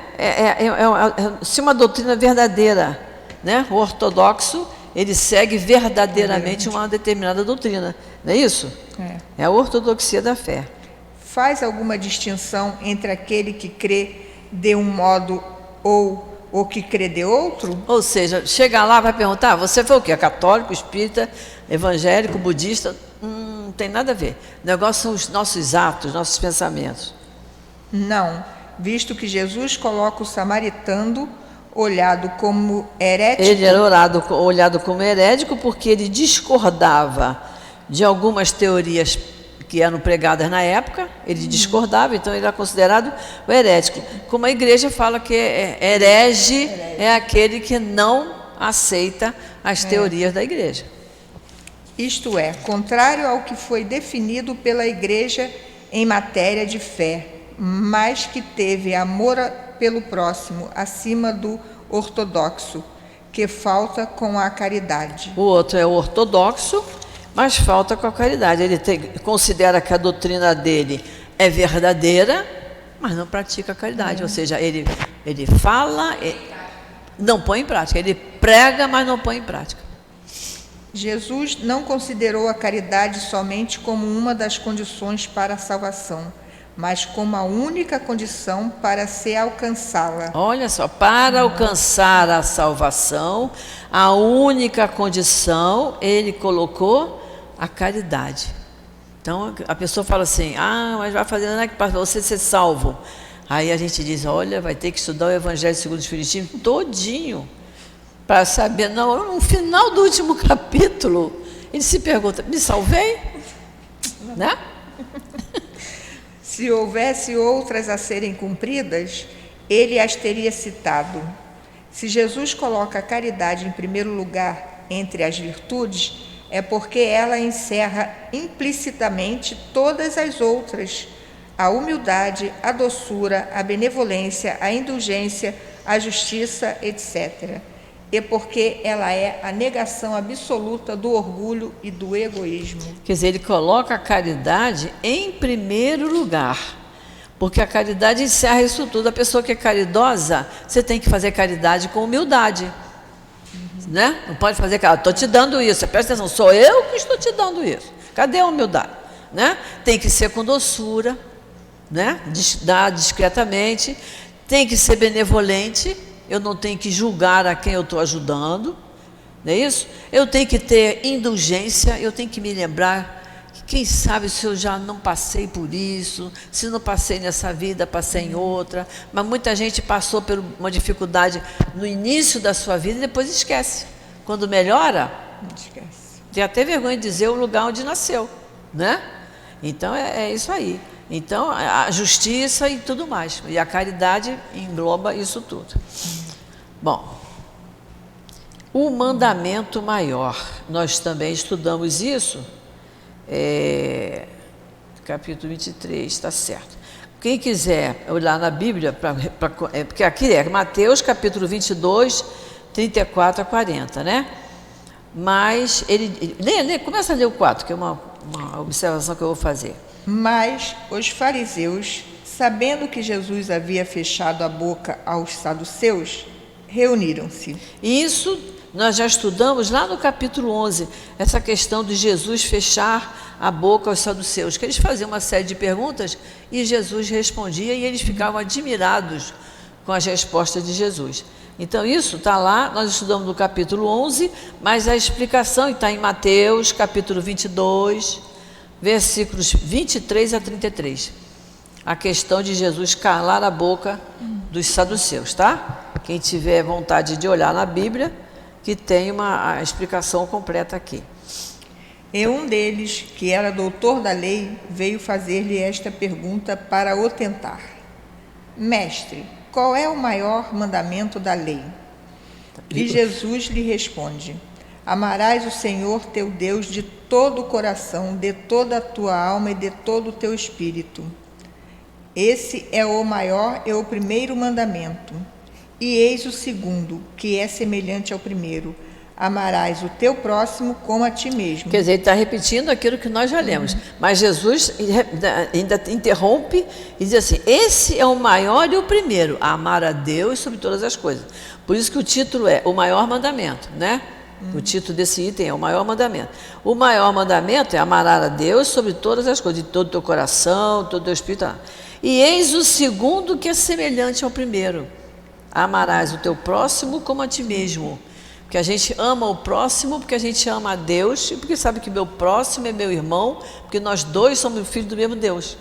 Se uma doutrina verdadeira, né? O ortodoxo, ele segue verdadeiramente uma determinada doutrina, não é isso? É a ortodoxia da fé. Faz alguma distinção entre aquele que crê de um modo ou o que crê de outro? Ou seja, chega lá, vai perguntar, você foi o quê? Católico, espírita, evangélico, budista? Não tem nada a ver. O negócio são os nossos atos, nossos pensamentos. Não, visto que Jesus coloca o samaritano olhado como herético. Ele era olhado como herético porque ele discordava de algumas teorias que eram pregadas na época, ele discordava, então ele era considerado o herético. Como a igreja fala que herege é aquele que não aceita as teorias da igreja. Isto é, contrário ao que foi definido pela igreja em matéria de fé, mas que teve amor pelo próximo acima do ortodoxo, que falta com a caridade. O outro é o ortodoxo, mas falta com a caridade. Ele considera que a doutrina dele é verdadeira, mas não pratica a caridade. Ou seja, ele fala, não põe em prática. Ele prega, mas não põe em prática. Jesus não considerou a caridade somente como uma das condições para a salvação, mas como a única condição para se alcançá-la. Olha só, para alcançar a salvação, a única condição, ele colocou a caridade. Então, a pessoa fala assim, mas vai fazer nada para você ser salvo. Aí a gente diz, olha, vai ter que estudar o Evangelho segundo o Espiritismo todinho, para saber, não, no final do último capítulo, ele se pergunta, me salvei? Né? Se houvesse outras a serem cumpridas, ele as teria citado. Se Jesus coloca a caridade em primeiro lugar entre as virtudes, é porque ela encerra implicitamente todas as outras: a humildade, a doçura, a benevolência, a indulgência, a justiça, etc. E porque ela é a negação absoluta do orgulho e do egoísmo. Quer dizer, ele coloca a caridade em primeiro lugar, porque a caridade encerra isso tudo. A pessoa que é caridosa, você tem que fazer caridade com humildade, né? Não pode fazer caridade, estou te dando isso, presta atenção, sou eu que estou te dando isso. Cadê a humildade? Né? Tem que ser com doçura, né? Dar discretamente, tem que ser benevolente. Eu não tenho que julgar a quem eu estou ajudando, não é isso? Eu tenho que ter indulgência, eu tenho que me lembrar que, quem sabe, se eu já não passei por isso, se não passei nessa vida, passei em outra, mas muita gente passou por uma dificuldade no início da sua vida e depois esquece. Quando melhora, Esquece. tem até vergonha de dizer o lugar onde nasceu, né? Então, é isso aí. Então, a justiça e tudo mais. E a caridade engloba isso tudo. Bom, o mandamento maior, nós também estudamos isso, capítulo 23, está certo. Quem quiser olhar na Bíblia, porque aqui é Mateus, capítulo 22, 34 a 40, né? Mas, começa a ler o 4, que é uma observação que eu vou fazer. Mas os fariseus, sabendo que Jesus havia fechado a boca aos saduceus, reuniram-se. Isso nós já estudamos lá no capítulo 11, essa questão de Jesus fechar a boca aos saduceus, que eles faziam uma série de perguntas e Jesus respondia e eles ficavam admirados com as respostas de Jesus. Então isso está lá, nós estudamos no capítulo 11, mas a explicação está em Mateus, capítulo 22, versículos 23 a 33. A questão de Jesus calar a boca dos saduceus, tá? Quem tiver vontade de olhar na Bíblia, que tem a explicação completa aqui. E um deles, que era doutor da lei, veio fazer-lhe esta pergunta para o tentar: Mestre, qual é o maior mandamento da lei? E Jesus lhe responde: Amarás o Senhor teu Deus de todo o coração, de toda a tua alma e de todo o teu espírito. Esse é o maior e o primeiro mandamento. E eis o segundo, que é semelhante ao primeiro: amarás o teu próximo como a ti mesmo. Quer dizer, ele está repetindo aquilo que nós já lemos. Mas Jesus ainda interrompe e diz assim: esse é o maior e o primeiro, amar a Deus sobre todas as coisas. Por isso que o título é o maior mandamento, né? O título desse item é o maior mandamento. O maior mandamento é amar a Deus sobre todas as coisas, de todo o teu coração, todo o teu espírito. E eis o segundo, que é semelhante ao primeiro: amarás o teu próximo como a ti mesmo. Porque a gente ama o próximo, porque a gente ama a Deus, e porque sabe que meu próximo é meu irmão, porque nós dois somos filhos do mesmo Deus,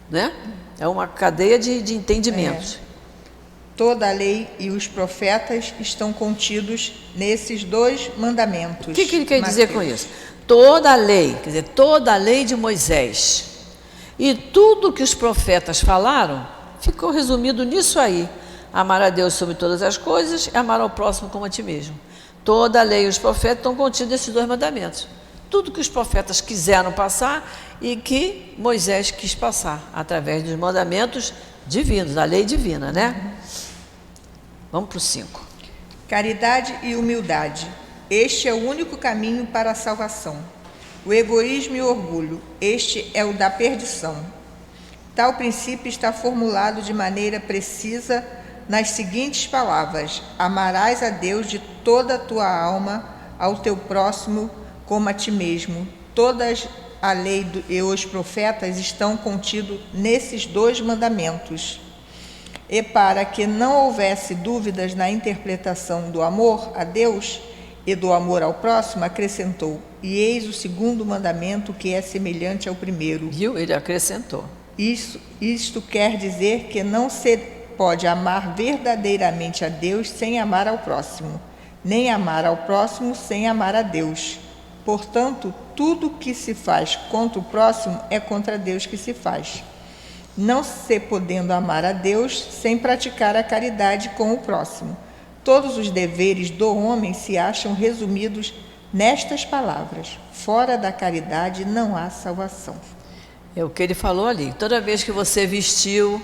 né? É uma cadeia de entendimentos. Toda a lei e os profetas estão contidos nesses dois mandamentos. O que ele quer dizer com isso? Toda a lei, quer dizer, toda a lei de Moisés e tudo que os profetas falaram, ficou resumido nisso aí: amar a Deus sobre todas as coisas e amar ao próximo como a ti mesmo. Toda a lei e os profetas estão contidos nesses dois mandamentos. Tudo que os profetas quiseram passar e que Moisés quis passar, através dos mandamentos divinos, da lei divina, né? Vamos para o 5. Caridade e humildade. Este é o único caminho para a salvação. O egoísmo e o orgulho, este é o da perdição. Tal princípio está formulado de maneira precisa nas seguintes palavras: amarás a Deus de toda a tua alma, ao teu próximo como a ti mesmo. Toda a lei e os profetas estão contidos nesses dois mandamentos. E para que não houvesse dúvidas na interpretação do amor a Deus e do amor ao próximo, acrescentou: e eis o segundo mandamento, que é semelhante ao primeiro. Viu? Ele acrescentou. Isto quer dizer que não se pode amar verdadeiramente a Deus sem amar ao próximo, nem amar ao próximo sem amar a Deus. Portanto, tudo que se faz contra o próximo é contra Deus que se faz. Não se podendo amar a Deus sem praticar a caridade com o próximo, Todos os deveres do homem se acham resumidos nestas palavras: fora da caridade não há salvação. É o que ele falou ali. Toda vez que você vestiu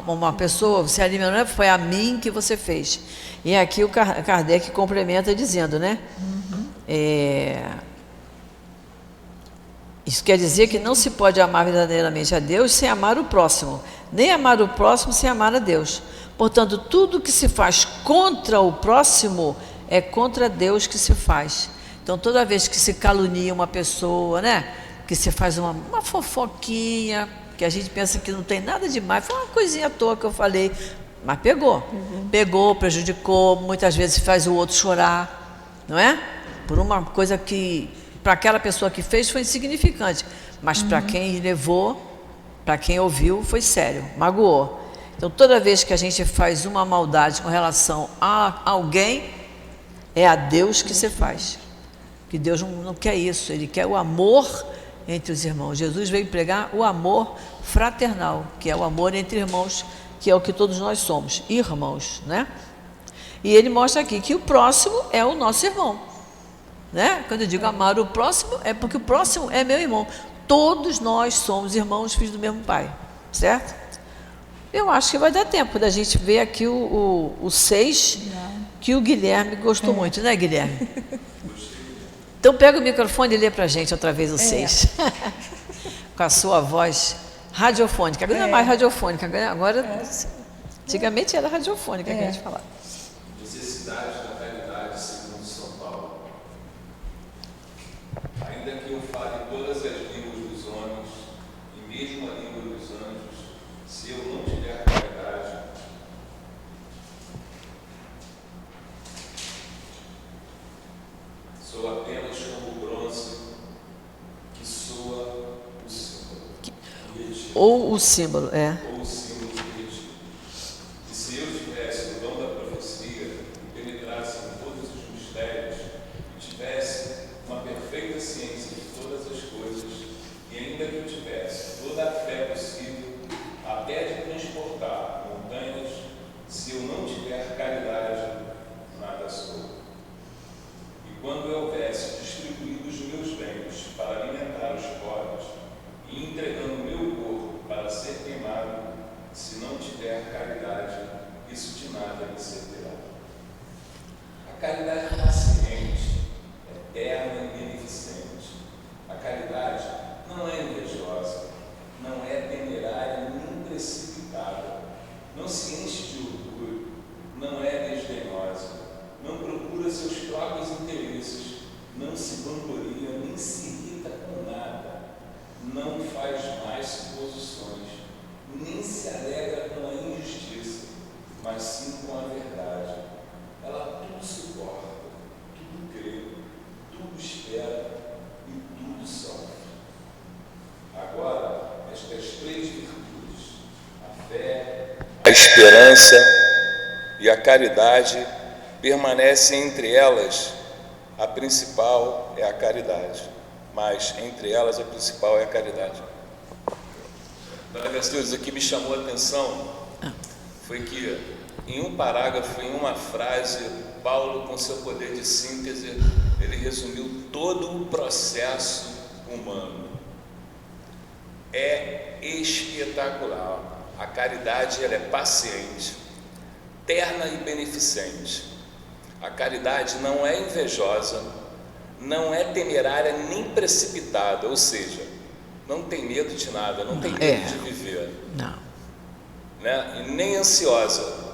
uma pessoa, você alimentou, foi a mim que você fez. E aqui o Kardec complementa dizendo, né? Isso quer dizer que não se pode amar verdadeiramente a Deus sem amar o próximo, nem amar o próximo sem amar a Deus. Portanto, tudo que se faz contra o próximo é contra Deus que se faz. Então, toda vez que se calunia uma pessoa, né? Que se faz uma fofoquinha, que a gente pensa que não tem nada demais, foi uma coisinha à toa que eu falei, mas pegou. Pegou, prejudicou, muitas vezes faz o outro chorar, não é? Por uma coisa que, para aquela pessoa que fez, foi insignificante, mas para quem levou, para quem ouviu, foi sério, magoou. Então, toda vez que a gente faz uma maldade com relação a alguém, é a Deus que se faz. Que Deus não quer isso, Ele quer o amor entre os irmãos. Jesus veio pregar o amor fraternal, que é o amor entre irmãos, que é o que todos nós somos, irmãos, né? E ele mostra aqui que o próximo é o nosso irmão, né? Quando eu digo amar o próximo, é porque o próximo é meu irmão. Todos nós somos irmãos, filhos do mesmo pai, certo? Eu acho que vai dar tempo da gente ver aqui o 6, que o Guilherme gostou muito, né, Guilherme? Então pega o microfone e lê para a gente outra vez o 6. Com a sua voz radiofônica. Agora não é mais radiofônica, agora antigamente era radiofônica que a gente falava. Necessidade da caridade segundo São Paulo. Ainda que eu fale todas as línguas dos homens e mesmo a língua dos anjos, se eu não tiver caridade, sou apenas como o bronze que soa o símbolo. Ou o símbolo, Ou o símbolo derretido. E se eu tivesse o dom da profecia e penetrasse em todos os mistérios e tivesse uma perfeita ciência de todas as coisas, e ainda que eu tivesse toda a fé possível, até de transportar montanhas, se eu não tiver caridade, nada sou. E quando eu houvesse distribuído os meus bens para alimentar os pobres e entregando o meu corpo para ser queimado, se não tiver caridade, isso de nada me servirá. A caridade é paciente, eterna e beneficente. A caridade não é invejosa, não é temerária nem precipitada, não se enche de orgulho, não é desdenhosa, não procura seus próprios interesses, não se vangloria nem se irrita com nada, não faz mais suposições, nem se alegra com a injustiça, mas sim com a verdade. Ela tudo suporta, tudo crê, tudo espera e tudo sofre. Agora, estas 3 virtudes, a fé, a esperança e a caridade, permanecem entre elas. A principal é a caridade, mas entre elas a principal é a caridade. Dona Castilhos, o que me chamou a atenção foi que em um parágrafo, em uma frase, Paulo, com seu poder de síntese, ele resumiu todo o processo humano. É espetacular. A caridade, ela é paciente, terna e beneficente. A caridade não é invejosa, não é temerária nem precipitada, ou seja, não tem medo de nada, não tem medo de viver. Não. Né? E nem ansiosa.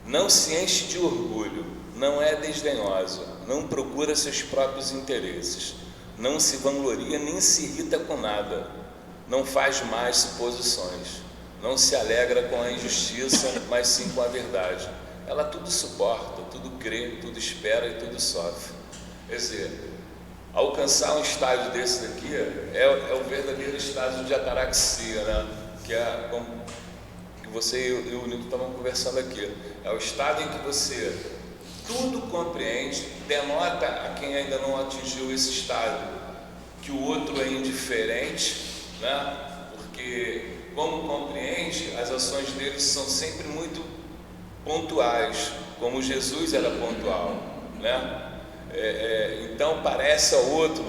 Não se enche de orgulho, não é desdenhosa, não procura seus próprios interesses, não se vangloria nem se irrita com nada, não faz mais suposições, não se alegra com a injustiça, mas sim com a verdade. Ela tudo suporta, tudo crê, tudo espera e tudo sofre. Quer dizer, alcançar um estágio desse daqui é o verdadeiro estágio de ataraxia, né? Que é como que você e o Nilton estavam conversando aqui. É o estado em que você tudo compreende, denota a quem ainda não atingiu esse estado que o outro é indiferente, né? Porque como compreende, as ações dele são sempre muito pontuais, como Jesus era pontual, né? Então parece ao outro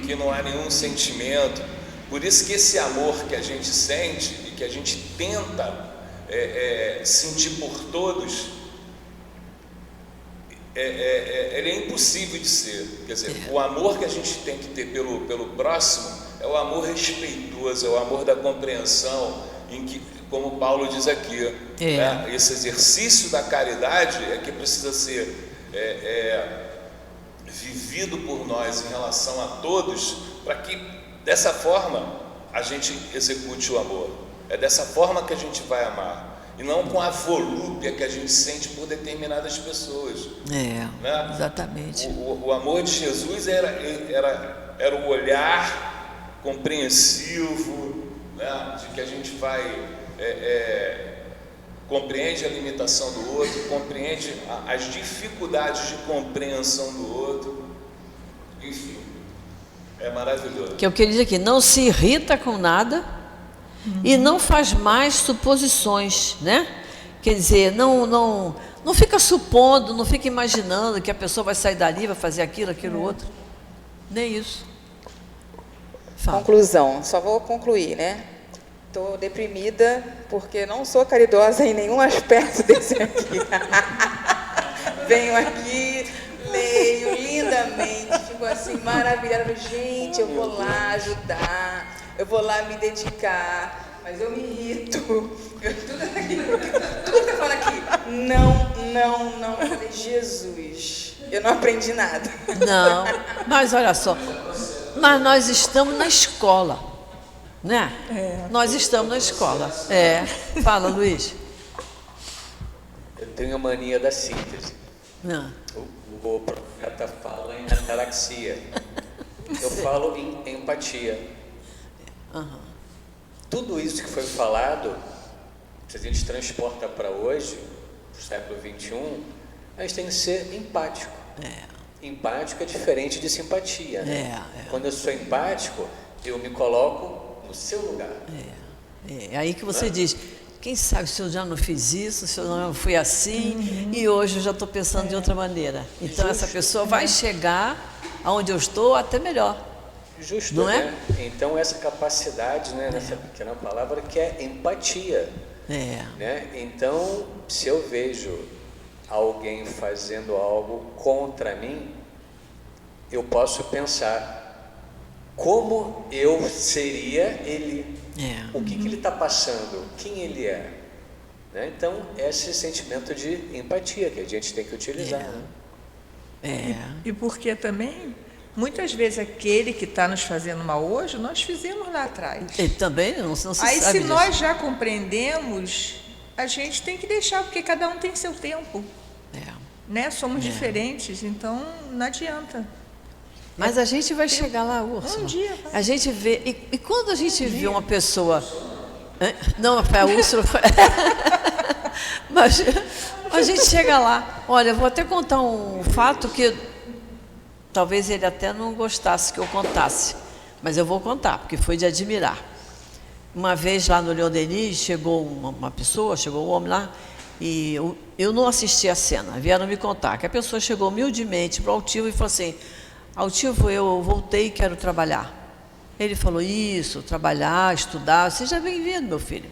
que não há nenhum sentimento. Por isso que esse amor que a gente sente e que a gente tenta sentir por todos, ele é impossível de ser. Quer dizer, o amor que a gente tem que ter pelo próximo é o amor respeitoso, é o amor da compreensão, em que, como Paulo diz aqui, né, esse exercício da caridade é que precisa ser vivido por nós em relação a todos, para que dessa forma a gente execute o amor. É dessa forma que a gente vai amar, e não com a volúpia que a gente sente por determinadas pessoas. Né? Exatamente. O amor de Jesus era o olhar compreensivo, né? De que a gente vai compreende a limitação do outro, compreende as dificuldades de compreensão do outro, enfim, é maravilhoso. Que é o que ele diz aqui: não se irrita com nada e não faz mais suposições, né? Quer dizer, não fica supondo, não fica imaginando que a pessoa vai sair dali, vai fazer aquilo outro, nem isso. Fala. Conclusão, só vou concluir, né? Estou deprimida porque não sou caridosa em nenhum aspecto desse aqui. Venho aqui, leio lindamente, fico assim maravilhada. Gente, eu vou lá ajudar, eu vou lá me dedicar, mas eu me irrito. Tudo que eu falo aqui, não. Eu falei, Jesus, eu não aprendi nada. Não, mas olha só, mas nós estamos na escola. Né? Nós estamos na escola. Fala, Luiz. Eu tenho a mania da síntese. Não. O profeta fala em ataraxia. Eu falo em empatia. Tudo isso que foi falado, se a gente transporta para hoje, para o século XXI, a gente tem que ser empático. Empático é diferente de simpatia. Né? Quando eu sou empático, eu me coloco no seu lugar. É aí que você diz: quem sabe se eu já não fiz isso, se eu não fui assim, e hoje eu já estou pensando de outra maneira. Então essa pessoa vai chegar aonde eu estou até melhor. Justo, não né? Então essa capacidade, né, nessa pequena palavra, que é empatia. Né? Então, se eu vejo alguém fazendo algo contra mim, eu posso pensar: como eu seria ele? O que ele está passando? Quem ele é? Né? Então, esse sentimento de empatia que a gente tem que utilizar. E porque também, muitas vezes, aquele que está nos fazendo mal hoje, nós fizemos lá atrás. Ele também não se Aí, sabe se disso. nós já compreendemos, a gente tem que deixar, porque cada um tem seu tempo. Né? Somos diferentes, então não adianta. Mas a gente vai chegar lá, Úrsula. Um dia. A gente vê, e quando a gente vê uma pessoa... Não, foi a Úrsula. Mas a gente chega lá. Olha, eu vou até contar um fato que talvez ele até não gostasse que eu contasse. Mas eu vou contar, porque foi de admirar. Uma vez lá no Leon Denis, chegou uma pessoa, chegou um homem lá, e eu não assisti a cena. Vieram me contar que a pessoa chegou humildemente para o Altivo e falou assim: Altivo, eu voltei e quero trabalhar. Ele falou: isso, trabalhar, estudar, seja bem-vindo, meu filho.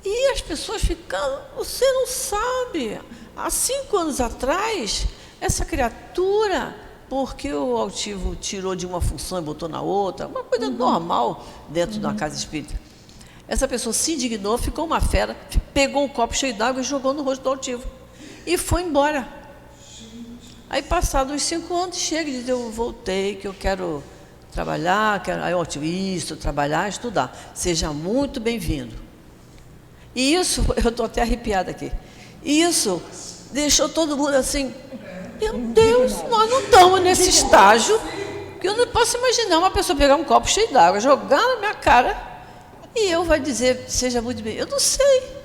E as pessoas ficando: você não sabe, há 5 anos atrás, essa criatura, porque o Altivo tirou de uma função e botou na outra, uma coisa normal dentro de uma casa espírita. Essa pessoa se indignou, ficou uma fera, pegou um copo cheio d'água e jogou no rosto do Altivo. E foi embora. Aí, passados uns 5 anos, chega e diz: eu voltei, que eu quero trabalhar, aí o Altivo: isso, trabalhar, estudar. Seja muito bem-vindo. E isso, eu estou até arrepiada aqui. E isso deixou todo mundo assim: meu Deus, nós não estamos nesse estágio, que eu não posso imaginar uma pessoa pegar um copo cheio d'água, jogar na minha cara, e eu vai dizer: seja muito bem. Eu não sei.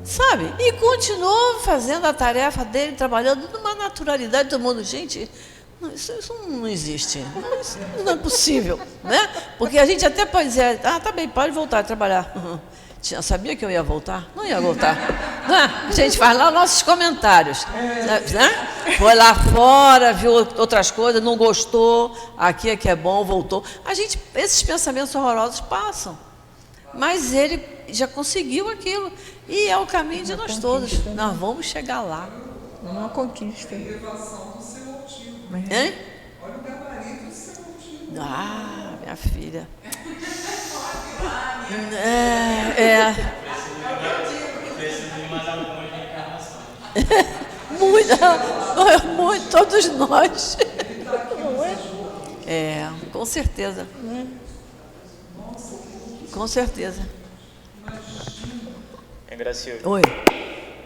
Sabe? E continuou fazendo a tarefa dele, trabalhando numa naturalidade do mundo. Gente, isso não existe. Isso não é possível, né? Porque a gente até pode dizer: tá bem, pode voltar a trabalhar. Sabia que eu ia voltar? Não ia voltar. A gente faz lá nossos comentários. Né? Foi lá fora, viu outras coisas, não gostou, aqui é que é bom, voltou. Esses pensamentos horrorosos passam. Mas ele já conseguiu aquilo. E é o caminho de nós todos. Nós vamos chegar lá. Uma conquista. Hein? Olha o gabarito do seu motivo. Ah, minha filha. Muito, todos nós. Com certeza. Com certeza. Gracilda. Oi.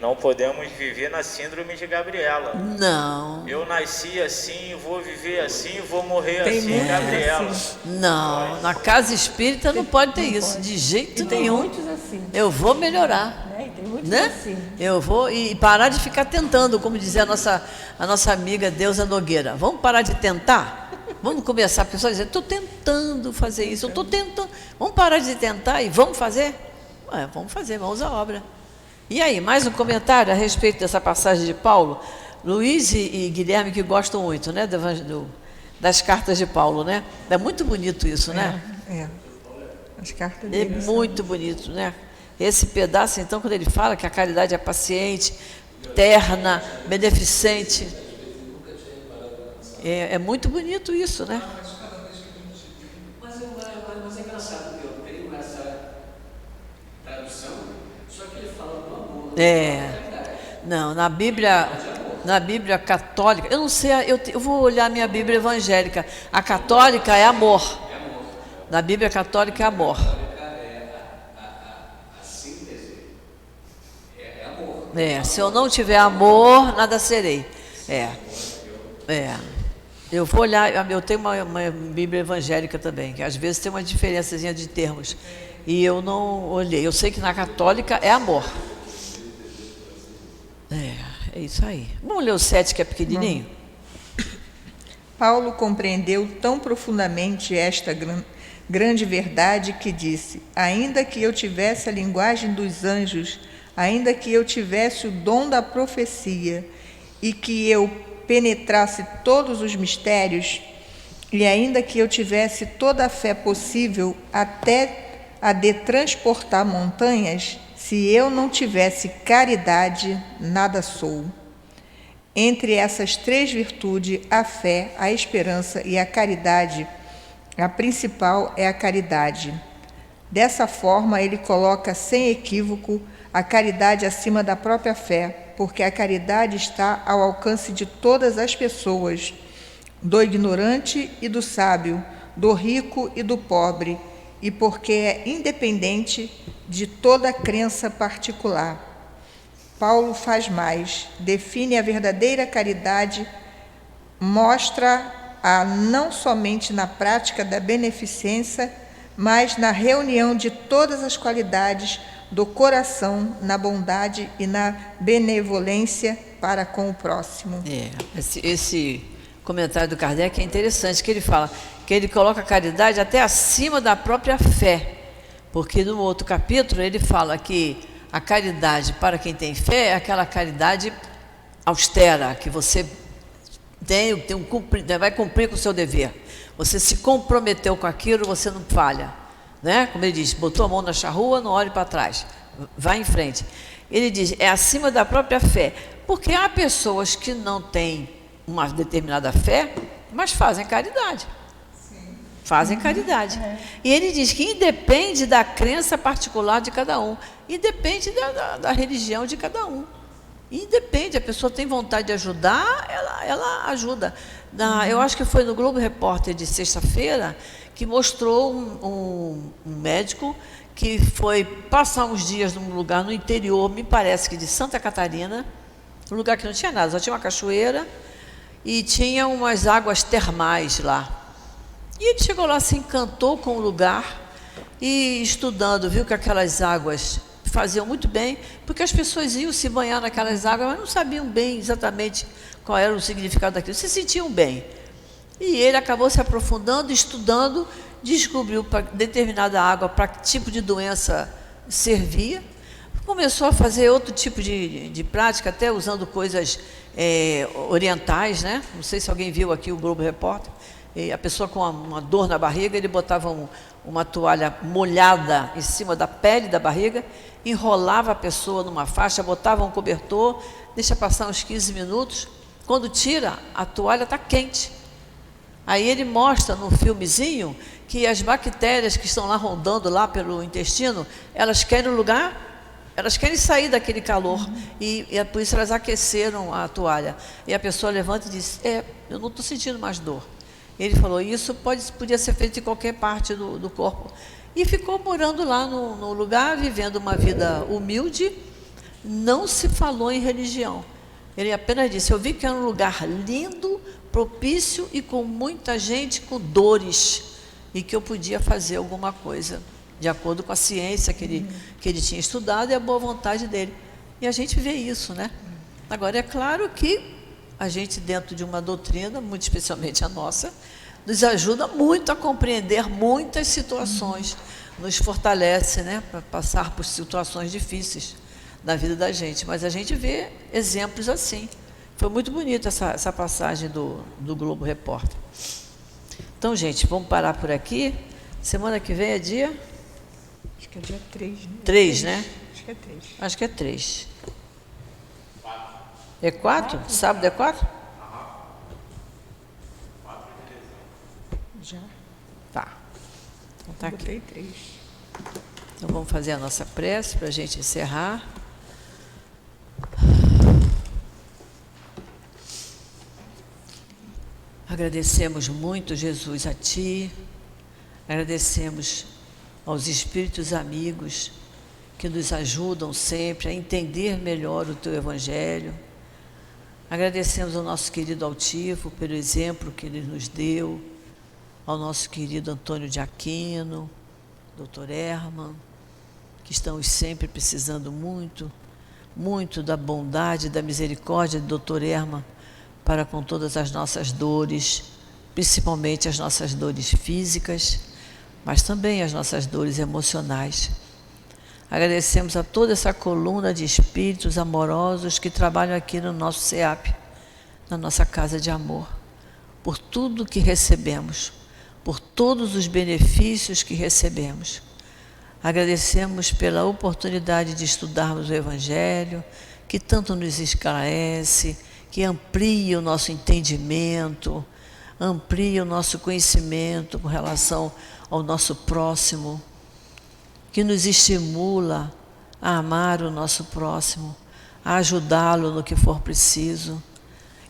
Não podemos viver na síndrome de Gabriela. Não. Eu nasci assim, vou viver assim, vou morrer assim, Gabriela. Assim. Não, na casa espírita não pode ter isso, de jeito nenhum. Tem muitos assim. Eu vou melhorar. Tem muitos né? assim. Eu vou e parar de ficar tentando, como dizia a nossa amiga Deusa Nogueira. Vamos parar de tentar? Vamos começar a pessoa dizer, estou tentando fazer isso, eu estou tentando. Vamos parar de tentar e vamos fazer? Vamos fazer, vamos à obra. E aí, mais um comentário a respeito dessa passagem de Paulo? Luiz e Guilherme, que gostam muito, né, das cartas de Paulo, né? É muito bonito isso, né? As cartas dele muito bonito, né? Esse pedaço, então, quando ele fala que a caridade é paciente, terna, beneficente, é muito bonito isso, né? Mas é engraçado que eu tenho essa tradução, só que ele fala do amor. Não, na Bíblia católica, eu não sei, eu vou olhar a minha Bíblia evangélica. A católica é amor. Na Bíblia católica é amor. A síntese é amor. Se eu não tiver amor, nada serei. Eu vou olhar, eu tenho uma Bíblia evangélica também, que às vezes tem uma diferençazinha de termos. E eu não olhei. Eu sei que na católica é amor. É isso aí. Vamos ler o 7, que é pequenininho? Paulo compreendeu tão profundamente esta grande verdade que disse: ainda que eu tivesse a linguagem dos anjos, ainda que eu tivesse o dom da profecia, e que eu penetrasse todos os mistérios, e ainda que eu tivesse toda a fé possível até a de transportar montanhas, se eu não tivesse caridade, nada sou. Entre essas três virtudes, a fé, a esperança e a caridade, a principal é a caridade. Dessa forma, ele coloca sem equívoco a caridade acima da própria fé, porque a caridade está ao alcance de todas as pessoas, do ignorante e do sábio, do rico e do pobre, e porque é independente de toda crença particular. Paulo faz mais, define a verdadeira caridade, mostra-a não somente na prática da beneficência, mas na reunião de todas as qualidades do coração, na bondade e na benevolência para com o próximo. Esse comentário do Kardec é interessante, que ele fala que ele coloca a caridade até acima da própria fé, porque no outro capítulo ele fala que a caridade para quem tem fé é aquela caridade austera, que você vai cumprir com o seu dever. Você se comprometeu com aquilo, você não falha. Né? Como ele diz, botou a mão na charrua, não olhe para trás, vai em frente. Ele diz, é acima da própria fé, porque há pessoas que não têm uma determinada fé, mas fazem caridade. Fazem caridade. E ele diz que independe da crença particular de cada um, independe da religião de cada um. Independe, a pessoa tem vontade de ajudar, ela ajuda. Eu acho que foi no Globo Repórter de sexta-feira que mostrou um médico que foi passar uns dias num lugar no interior, me parece que de Santa Catarina, um lugar que não tinha nada, só tinha uma cachoeira e tinha umas águas termais lá. E ele chegou lá, se encantou com o lugar e estudando, viu que aquelas águas faziam muito bem, porque as pessoas iam se banhar naquelas águas, mas não sabiam bem exatamente qual era o significado daquilo, se sentiam bem. E ele acabou se aprofundando, estudando, descobriu para determinada água, para que tipo de doença servia, começou a fazer outro tipo de prática, até usando coisas orientais, né? Não sei se alguém viu aqui o Globo Repórter. A pessoa com uma dor na barriga, ele botava uma toalha molhada em cima da pele da barriga, enrolava a pessoa numa faixa, botava um cobertor, deixa passar uns 15 minutos, quando tira, a toalha está quente. Aí ele mostra no filmezinho que as bactérias que estão lá rondando lá pelo intestino, elas querem lugar, elas querem sair daquele calor, e por isso elas aqueceram a toalha. E a pessoa levanta e diz, eu não estou sentindo mais dor. Ele falou, isso podia ser feito em qualquer parte do corpo. E ficou morando lá no lugar, vivendo uma vida humilde, não se falou em religião. Ele apenas disse, eu vi que era um lugar lindo, propício e com muita gente com dores, e que eu podia fazer alguma coisa, de acordo com a ciência que ele tinha estudado e a boa vontade dele. E a gente vê isso, né? Agora, é claro que a gente, dentro de uma doutrina, muito especialmente a nossa, nos ajuda muito a compreender muitas situações, nos fortalece, né, para passar por situações difíceis na vida da gente. Mas a gente vê exemplos assim. Foi muito bonita essa passagem do Globo Repórter. Então, gente, vamos parar por aqui. Semana que vem é dia? Acho que é dia 3, né? 3, né? Acho que é 3. Acho que é 3. É 4? Sábado é 4? Já. Tá. Então tá aqui. Botei 3. Então vamos fazer a nossa prece para a gente encerrar. Agradecemos muito, Jesus, a Ti. Agradecemos aos espíritos amigos que nos ajudam sempre a entender melhor o Teu Evangelho. Agradecemos ao nosso querido Altivo pelo exemplo que ele nos deu, ao nosso querido Antônio de Aquino, Dr. Herman, que estamos sempre precisando muito, muito da bondade e da misericórdia de Dr. Herman para com todas as nossas dores, principalmente as nossas dores físicas, mas também as nossas dores emocionais. Agradecemos a toda essa coluna de espíritos amorosos que trabalham aqui no nosso CEAP, na nossa casa de amor, por tudo que recebemos, por todos os benefícios que recebemos. Agradecemos pela oportunidade de estudarmos o Evangelho, que tanto nos esclarece, que amplia o nosso entendimento, amplia o nosso conhecimento com relação ao nosso próximo, que nos estimula a amar o nosso próximo, a ajudá-lo no que for preciso.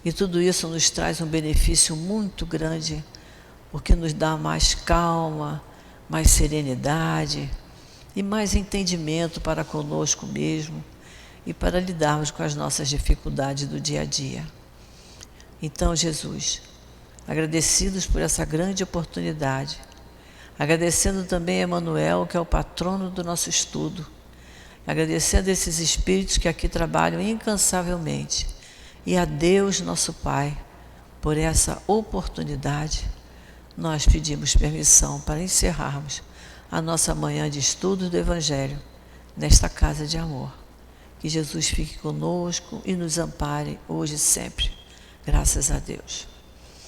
E tudo isso nos traz um benefício muito grande, porque nos dá mais calma, mais serenidade e mais entendimento para conosco mesmo e para lidarmos com as nossas dificuldades do dia a dia. Então, Jesus, agradecidos por essa grande oportunidade, agradecendo também a Emanuel, que é o patrono do nosso estudo, agradecendo esses espíritos que aqui trabalham incansavelmente, e a Deus, nosso Pai, por essa oportunidade, nós pedimos permissão para encerrarmos a nossa manhã de estudo do Evangelho nesta casa de amor. Que Jesus fique conosco e nos ampare hoje e sempre. Graças a Deus.